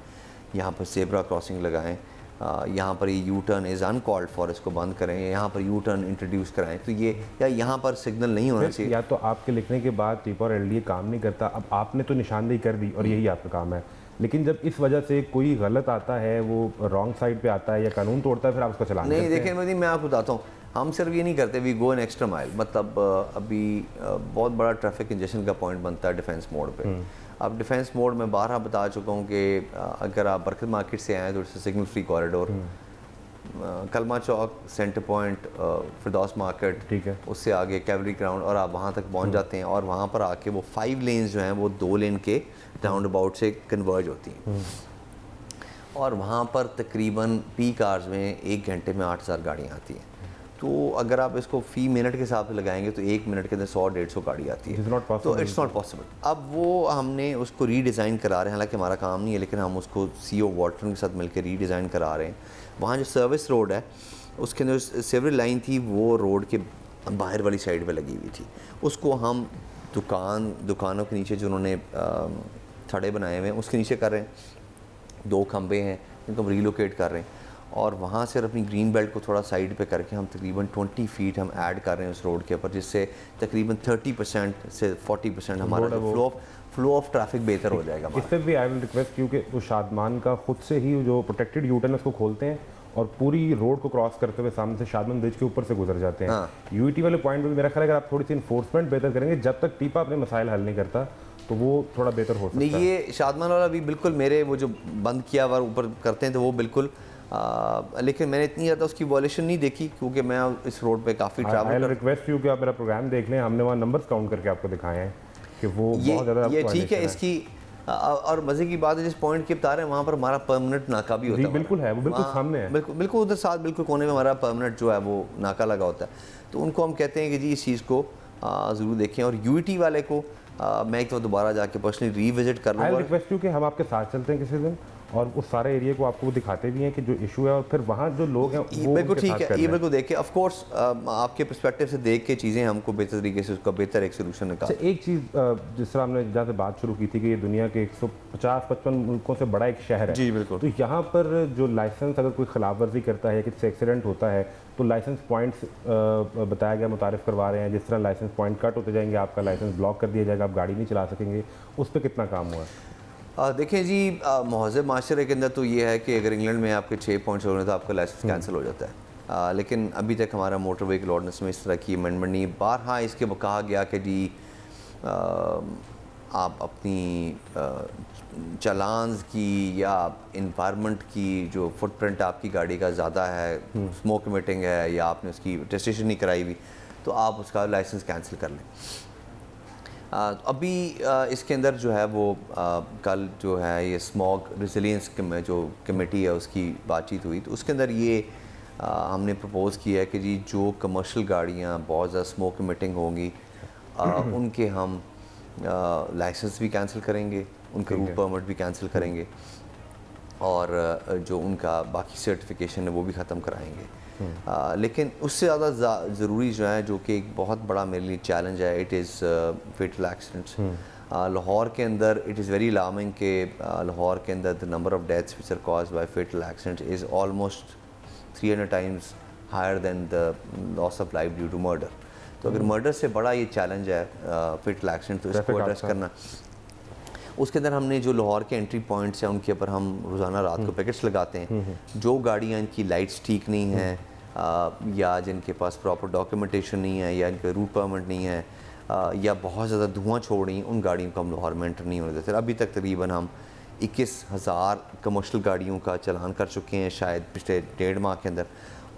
यहाँ पर ज़ेब्रा क्रॉसिंग लगाएं, यहाँ पर ये U turn is uncalled for, इसको बंद करें, यहाँ पर यू टर्न इंट्रोड्यूस कराएं। तो ये, या यहाँ पर सिग्नल नहीं होना चाहिए। या तो आपके लिखने के बाद टीपा और एलडी काम नहीं करता, अब आपने तो निशानदेही कर दी और यही आपका काम है, लेकिन जब इस वजह से कोई गलत आता है, वो रॉन्ग साइड पे आता है या कानून तोड़ता है, फिर आप उसका चलान नहीं। देखिए मोदी, मैं आपको बताता हूँ, हम सिर्फ ये नहीं करते, we go an extra mile. मतलब अभी बहुत बड़ा ट्रैफिक कंजेशन का पॉइंट बनता है डिफेंस मोड पे। अब डिफेंस मोड में 12 बता चुका हूँ कि अगर आप बरकत मार्केट से आएँ तो इट्स सिग्नल फ्री कॉरिडोर, कलमा चौक, सेंटर पॉइंट, फिरदौस मार्केट, ठीक है, उससे आगे कैवलरी ग्राउंड, और आप वहाँ तक पहुँच जाते हैं, और वहाँ पर आके वो 5 लेन्स जो हैं वो 2 लेन के राउंड अबाउट से कन्वर्ज होती हैं, और वहाँ पर तकरीबन पीक आवर्स में 1 घंटे में 8000 गाड़ियाँ आती हैं। तो अगर आप इसको फ़ी मिनट के हिसाब से लगाएंगे तो 1 मिनट के अंदर 100-150 गाड़ी आती है, तो इट्स नॉट पॉसिबल। अब वो हमने उसको रीडिज़ाइन करा रहे हैं, हालांकि हमारा काम नहीं है, लेकिन हम उसको CEO वाटरन के साथ मिलकर रीडिज़ाइन करा रहे हैं। वहाँ जो सर्विस रोड है उसके अंदर सेवरल लाइन थी, वो रोड के बाहर वाली साइड पे लगी हुई थी, उसको हम दुकानों के नीचे जो उन्होंने थड़े बनाए हुए हैं उसके नीचे कर रहे हैं, 2 खंबे हैं जिनको हम रीलोकेट कर रहे हैं, और वहाँ से अपनी ग्रीन बेल्ट को थोड़ा साइड पे करके हम तकरीबन 20 फीट हम ऐड कर रहे हैं उस रोड के ऊपर, जिससे तकरीबन 30% से 40% हमारा फ्लो ऑफ ट्रैफिक बेहतर हो जाएगा। इस पर भी आई विल रिक्वेस्ट, क्योंकि वो शादमान का खुद से ही जो प्रोटेक्टेड यूटर्न उसको खोलते हैं और पूरी रोड को क्रॉस करते हुए सामने से शादमान ब्रिज के ऊपर से गुजर जाते हैं। यूईटी वाले पॉइंट पे मेरा ख्याल है अगर आप थोड़ी सी इन्फोर्समेंट बेहतर करेंगे, जब तक टीपा अपने मसाइल हल नहीं करता, तो वो थोड़ा बेहतर हो सकता है। नहीं, ये शादमान वाला भी बिल्कुल मेरे वो जो बंद किया हुआ ऊपर करते हैं तो वो बिल्कुल, लेकिन मैंने इतनी ज़्यादा उसकी वॉल्यूशन नहीं देखी, क्योंकि मैं इस रोड पे काफ़ी ट्रैवल। रिक्वेस्ट यू कि आप मेरा प्रोग्राम देख लें, हमने वहाँ नंबर्स काउंट करके आपको दिखाए हैं कि वो बहुत ज़्यादा ये ठीक है इसकी। और मज़े की बात है, जिस पॉइंट की बता रहे हैं वहाँ पर हमारा परमानेंट नाका भी होता है। बिल्कुल है, वो बिल्कुल सामने है, बिल्कुल उधर साथ बिल्कुल कोने में हमारा परमानेंट जो है वो नाका लगा होता है। तो उनको हम कहते हैं कि जी इस चीज़ को ज़रूर देखें, और यूईटी वाले को मैं एक तो दोबारा जाके पर्सनली रीविजिट कर लूँगा। रिक्वेस्ट यू कि हम आपके साथ चलते हैं किसी दिन, और उस सारे एरिया को आपको दिखाते भी हैं कि जो इशू है, और फिर वहाँ जो लोग हैं वो बिल्कुल ठीक है। ये बिल्कुल देख के ऑफ कोर्स आपके पर्सपेक्टिव से देख के चीज़ें हमको बेहतर तरीके से उसका बेहतर एक सोल्यूशन निकाल। एक चीज़ जिस तरह हमने जहाँ से बात शुरू की थी कि ये दुनिया के 150-55 मुल्कों से बड़ा एक शहर है। जी बिल्कुल। तो यहाँ पर जो लाइसेंस अगर कोई खिलाफ वर्जी करता है या किसी एक्सीडेंट होता है तो लाइसेंस पॉइंट्स बताया गया, मुतारिफ करवा रहे हैं, जिस तरह लाइसेंस पॉइंट कट होते जाएंगे आपका लाइसेंस ब्लॉक कर दिया जाएगा, आप गाड़ी नहीं चला सकेंगे, उस पर कितना काम हुआ है? देखें जी, महज़ब माशरे के अंदर तो ये है कि अगर इंग्लैंड में आपके 6 पॉइंट्स हो रहे हैं तो आपका लाइसेंस कैंसिल हो जाता है, लेकिन अभी तक हमारा मोटर व्हीकल ऑर्डिनेंस में इस तरह की अमेंडमेंट नहीं। बारहा इसके कहा गया कि जी आप अपनी चालान्स की या इन्वायरमेंट की जो फुटप्रिंट आपकी गाड़ी का ज़्यादा है, स्मोक इमिटिंग है, या आपने उसकी रजिस्ट्रेशन नहीं कराई हुई, तो आप उसका लाइसेंस कैंसिल कर लें। अभी इसके अंदर जो है वो कल जो है ये स्मॉग रिजिलियंस में जो कमेटी है उसकी बातचीत हुई, तो उसके अंदर ये हमने प्रपोज़ किया है कि जी जो कमर्शियल गाड़ियाँ बहुत ज़्यादा स्मोक इमिटिंग होंगी उनके हम लाइसेंस भी कैंसिल करेंगे, उनके रूट परमिट भी कैंसिल करेंगे, और जो उनका बाकी सर्टिफिकेशन है वो भी ख़त्म कराएंगे। लेकिन उससे ज़्यादा ज़रूरी जो है, जो कि एक बहुत बड़ा मेरे लिए चैलेंज है, it is fatal accidents. Lahore के अंदर इट इज़ वेरी अलार्मिंग कि लाहौर के अंदर the number of deaths which are caused by fatal accidents is almost 300 times higher than the loss of life due to murder. तो अगर murder से बड़ा ये चैलेंज है फेटल एक्सीडेंट, तो इसको एड्रेस करना। उसके अंदर हमने जो लाहौर के एंट्री पॉइंट्स हैं उनके ऊपर हम रोज़ाना रात को पैकेट्स लगाते हैं। जो गाड़ियाँ इनकी लाइट्स ठीक नहीं हैं, या जिनके पास प्रॉपर डॉक्यूमेंटेशन नहीं है, या इनका रूट परमिट नहीं है, या बहुत ज़्यादा धुआं छोड़ रही हैं, उन गाड़ियों को हम लाहौर में एंटर नहीं होने देते। अभी तक तकरीबन हम 21,000 कमर्शियल गाड़ियों का चलान कर चुके हैं शायद पिछले 1.5 माह के अंदर,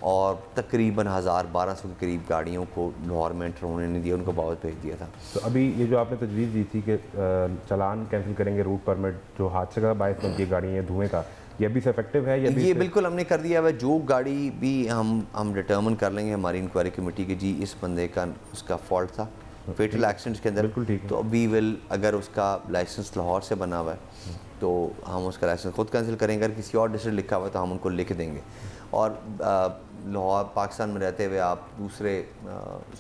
और तकरीबन 1,000-1,200 के करीब गाड़ियों को लाहौर में एंटर होने नहीं दिया, उनको वापस भेज दिया था। तो अभी ये जो आपने तजवीज़ दी थी कि चालान कैंसिल करेंगे, रूट परमिट जो हादसे का बायस बनती है गाड़ी है धुएँ का, ये अभी से इफेक्टिव है? ये बिल्कुल हमने कर दिया है। जो गाड़ी भी हम डिटर्मन कर लेंगे हमारी इंक्वायरी कमेटी की, जी इस बंदे का उसका फॉल्ट था फेटल एक्सीडेंट्स के अंदर, बिल्कुल ठीक है। तो वी विल, अगर उसका लाइसेंस लाहौर से बना हुआ है तो हम उसका लाइसेंस खुद कैंसिल करेंगे। अगर किसी और डिस्ट्रिक्ट लिखा हुआ है तो हम उनको लिख देंगे। और लाहौर पाकिस्तान में रहते हुए आप दूसरे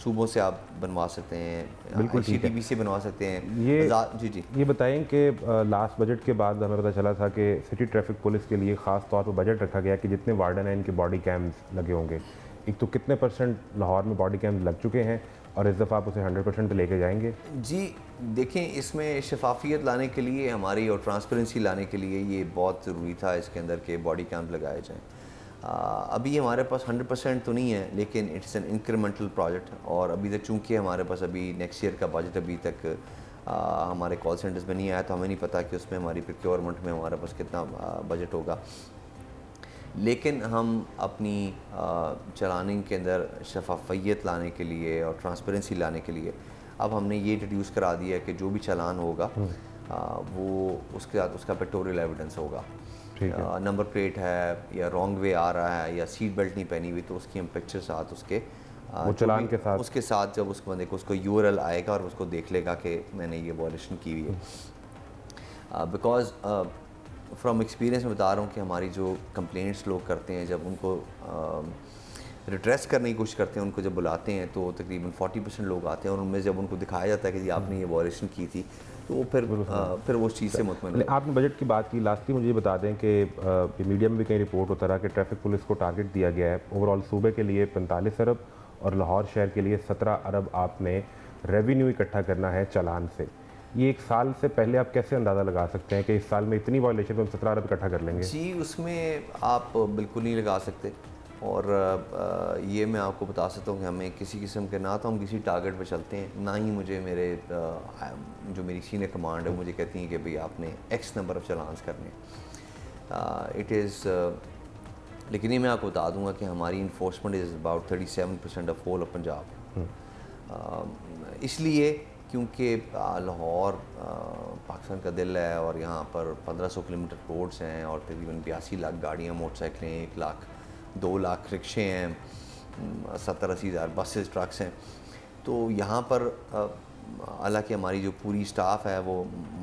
सूबों से आप बनवा सकते हैं, बिल्कुल ठीक है, CTB से बनवा सकते हैं। जी ये बताएं कि लास्ट बजट के बाद हमें पता चला था कि सिटी ट्रैफिक पुलिस के लिए ख़ास तौर पर बजट रखा गया कि जितने वार्डन हैं इनके बॉडी कैम्स लगे होंगे। एक तो कितने % लाहौर में बॉडी कैम्स लग चुके हैं और इस दफ़ा आप उसे 100% पे लेके जाएंगे? जी देखें, इसमें शफाफियत लाने के लिए हमारी और ट्रांसपेरेंसी लाने के लिए ये बहुत ज़रूरी था इसके अंदर के बॉडी कैंप लगाए जाएँ। अभी हमारे पास 100% तो नहीं है, लेकिन इट्स एन इंक्रीमेंटल प्रोजेक्ट, और अभी तक चूँकि हमारे पास अभी नेक्स्ट ईयर का बजट अभी तक हमारे कॉल सेंटर्स में नहीं आया, तो हमें नहीं पता कि उसमें हमारी प्रोक्योरमेंट में हमारे पास कितना बजट होगा। लेकिन हम अपनी चलानिंग के अंदर शफाफियत लाने के लिए और ट्रांसपेरेंसी लाने के लिए अब हमने ये इंट्रोड्यूस करा दिया है कि जो भी चालान होगा वो उसके साथ उसका पिक्टोरियल एविडेंस होगा। नंबर प्लेट है या रॉन्ग वे आ रहा है या सीट बेल्ट नहीं पहनी हुई, तो उसकी हम पिक्चर साथ उसके वो चालान के साथ उसके साथ जब उस बंदे को उसको URL आएगा और उसको देख लेगा कि मैंने ये वॉयलेशन की हुई है। बिकॉज फ्रॉम एक्सपीरियंस में बता रहा हूँ कि हमारी जो कंप्लेंट्स लोग करते हैं, जब उनको रिट्रेस करने की कोशिश करते हैं, उनको जब बुलाते हैं तो तकरीबन 40% लोग आते हैं, और उनमें जब उनको दिखाया जाता है कि जी आपने ये वॉयलेशन की थी, तो वो फिर वो उस चीज़ से मुतमईन। आपने बजट की बात की, लास्टली मुझे ये बता दें कि मीडिया में भी कहीं रिपोर्ट होता रहा कि ट्रैफिक पुलिस को टारगेट दिया गया है ओवरऑल सूबे के लिए 45 अरब और लाहौर शहर के लिए 17 अरब आपने रेवेन्यू इकट्ठा करना है चालान से। ये एक साल से पहले आप कैसे अंदाज़ा लगा सकते हैं कि इस साल में इतनी वॉयलेशन को हम 17 अरब इकट्ठा कर लेंगे? जी उसमें आप बिल्कुल नहीं लगा सकते, और ये मैं आपको बता सकता हूँ कि हमें किसी किस्म के, ना तो हम किसी टारगेट पे चलते हैं, ना ही मुझे मेरे जो मेरी सीनियर कमांड है मुझे कहती हैं कि भाई आपने X नंबर ऑफ चलान्स करने। इट इज़ लेकिन ये मैं आपको बता दूंगा कि हमारी enforcement is about 37% of whole of Punjab, इसलिए क्योंकि लाहौर पाकिस्तान का दिल है और यहाँ पर 1500 किलोमीटर रोड्स हैं और तकरीबन 82 लाख गाड़ियाँ, मोटरसाइकिलें, 1 लाख 2 लाख रिक्शे हैं, 70-80 हज़ार बसेस, ट्रक्स हैं। तो यहाँ पर हालांकि हमारी जो पूरी स्टाफ है वो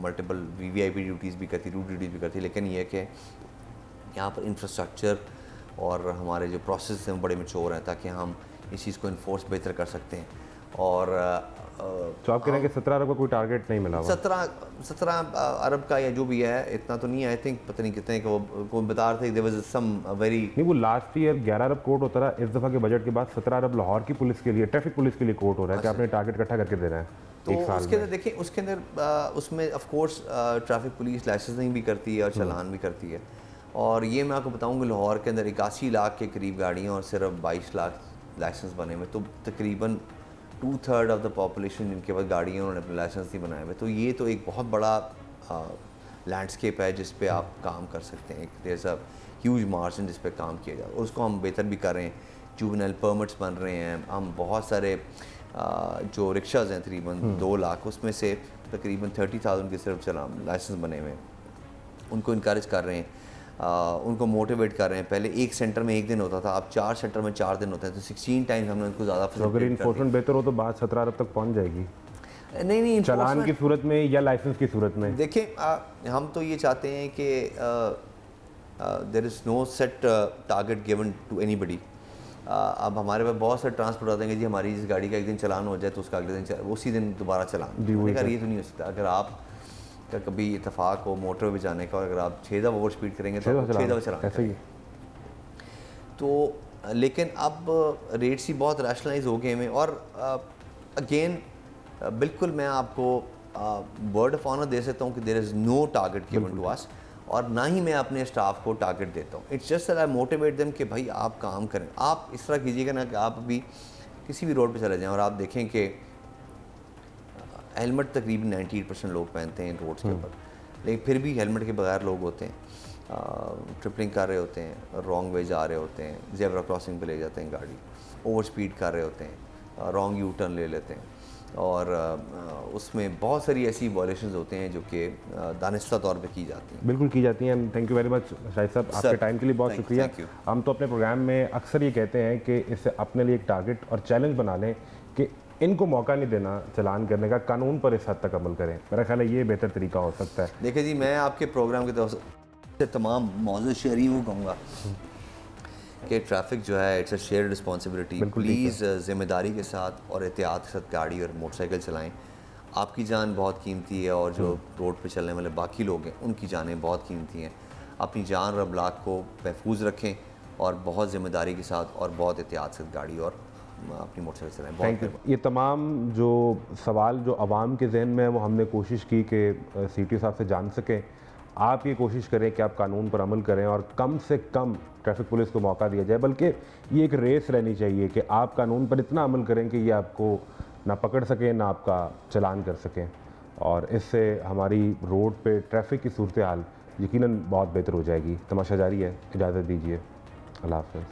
मल्टीपल VVIP ड्यूटीज़ भी करती, रूट ड्यूटीज़ भी करती है, लेकिन ये कि यहाँ पर इंफ्रास्ट्रक्चर और हमारे जो प्रोसेस हैं बड़े मैच्योर हैं ताकि हम इस चीज़ को इन्फोर्स बेहतर कर सकते हैं। और तो आप कह रहे हैं कि 17 अरब का कोई टारगेट नहीं मिला? 17 अरब का या जो भी है इतना तो नहीं है, आई थिंक पता नहीं कितने का वो बता रहे थे, देयर वाज सम वेरी, नहीं वो लास्ट ईयर 11 अरब कोट होता रहा, इस दफ़ा के बजट के बाद 17 अरब लाहौर की पुलिस के लिए, ट्रैफिक पुलिस के लिए कोट हो रहा है कि आपने टारगेट इकट्ठा करके देना है। तो उसके अंदर देखिए, उसके अंदर उसमें of course traffic police licensing भी करती है और चालान भी करती है। और ये मैं आपको बताऊँ कि लाहौर के अंदर 81 लाख के करीब गाड़ियाँ और सिर्फ 22 लाख लाइसेंस बने हुए, तो तकरीबन 2/3 ऑफ द पॉपुलेशन जिनके पास गाड़ियाँ उन्होंने अपने लाइसेंस नहीं बनाए हुए। तो ये तो एक बहुत बड़ा लैंडस्केप है जिस पे आप काम कर सकते हैं। There is a huge margin जिस पे काम किया जाए और उसको हम बेहतर भी कर रहे हैं। जुवेनाइल परमिट्स बन रहे हैं, हम बहुत सारे जो रिक्शाज़ हैं तकरीबन 2 लाख, उसमें से तकरीबन 30,000 के सिर्फ लाइसेंस बने हुए हैं, उनको इनकरेज कर रहे हैं, उनको मोटिवेट कर रहे हैं। पहले एक सेंटर में 1 दिन होता था, अब 4 सेंटर में 4 दिन होते हैं, तो 16 टाइम्स हमने उनको ज़्यादा। अगर इन्फोर्समेंट बेहतर हो तो बात 17 अरब तक पहुंच जाएगी। नहीं चालान की सूरत में या लाइसेंस की सूरत में? देखिए हम तो ये चाहते हैं कि there is no set target given to anybody. अब हमारे पास बहुत सारे ट्रांसपोर्ट आते हैं कि जी हमारी इस गाड़ी का एक दिन चलान हो जाए तो उसका अगले दिन उसी दिन दोबारा चलान। अगर ये तो नहीं हो सकता। अगर आप का कभी इतफाक हो मोटर पे जाने का और अगर आप 6 दफ़ा ओवर स्पीड करेंगे तो 6 दफ़ा चलान तो, लेकिन अब रेट्स ही बहुत रैशनलाइज हो गए हैं। और अगेन बिल्कुल मैं आपको वर्ड ऑफ ऑनर दे सकता हूँ कि there is no target given to us, और ना ही मैं अपने स्टाफ को टारगेट देता हूँ। It's just that I motivate them कि भाई आप काम करें। आप इस तरह कीजिएगा ना कि आप अभी किसी भी रोड पे चले जाएं और आप देखें कि हेलमेट तकरीबन 98% लोग पहनते हैं रोड्स के ऊपर, लेकिन फिर भी हेलमेट के बगैर लोग होते हैं, ट्रिपलिंग कर रहे होते हैं, रॉन्ग वे जा रहे होते हैं, जेब्रा क्रॉसिंग पे ले जाते हैं गाड़ी, ओवर स्पीड कर रहे होते हैं, रॉन्ग यू टर्न ले लेते हैं, और उसमें बहुत सारी ऐसी वायलेशंस होते हैं जो कि दानिस्ता तौर पे की जाती हैं। बिल्कुल की जाती हैं। Thank you very much Shahid साहब, आपके टाइम के लिए बहुत शुक्रिया। हम तो अपने प्रोग्राम में अक्सर ये कहते हैं कि इससे अपने लिए एक टारगेट और चैलेंज बना लें कि इनको मौका नहीं देना चलान करने का, कानून पर इस हद तक अमल करें। मेरा ख्याल है ये बेहतर तरीका हो सकता है। देखिए जी, मैं आपके प्रोग्राम की तरफ से तमाम मौजूद शहरी को कहूँगा कि ट्रैफिक जो है it's a shared responsibility. Please ज़िम्मेदारी के साथ और एहतियात के साथ गाड़ी और मोटरसाइकिल चलाएं। आपकी जान बहुत कीमती है और जो रोड पे चलने वाले बाकी लोग हैं उनकी जानें बहुत कीमती हैं। अपनी जान और अबलाग को महफूज रखें और बहुत ज़िम्मेदारी के साथ और बहुत एहतियात से गाड़ी और अपनी मोटरसाइकिल चलाएं। Thank you. ये तमाम जो सवाल जो आवाम के जहन में है वो हमने कोशिश की कि CTO साहब से जान सकें। आप ये कोशिश करें कि आप कानून पर अमल करें और कम से कम ट्रैफिक पुलिस को मौका दिया जाए, बल्कि ये एक रेस रहनी चाहिए कि आप कानून पर इतना अमल करें कि ये आपको ना पकड़ सकें ना आपका चलान कर सकें, और इससे हमारी रोड पे ट्रैफिक की सूरत हाल यकीनन बहुत बेहतर हो जाएगी। तमाशा जारी है, इजाज़त दीजिए, अल्लाह हाफ़िज़।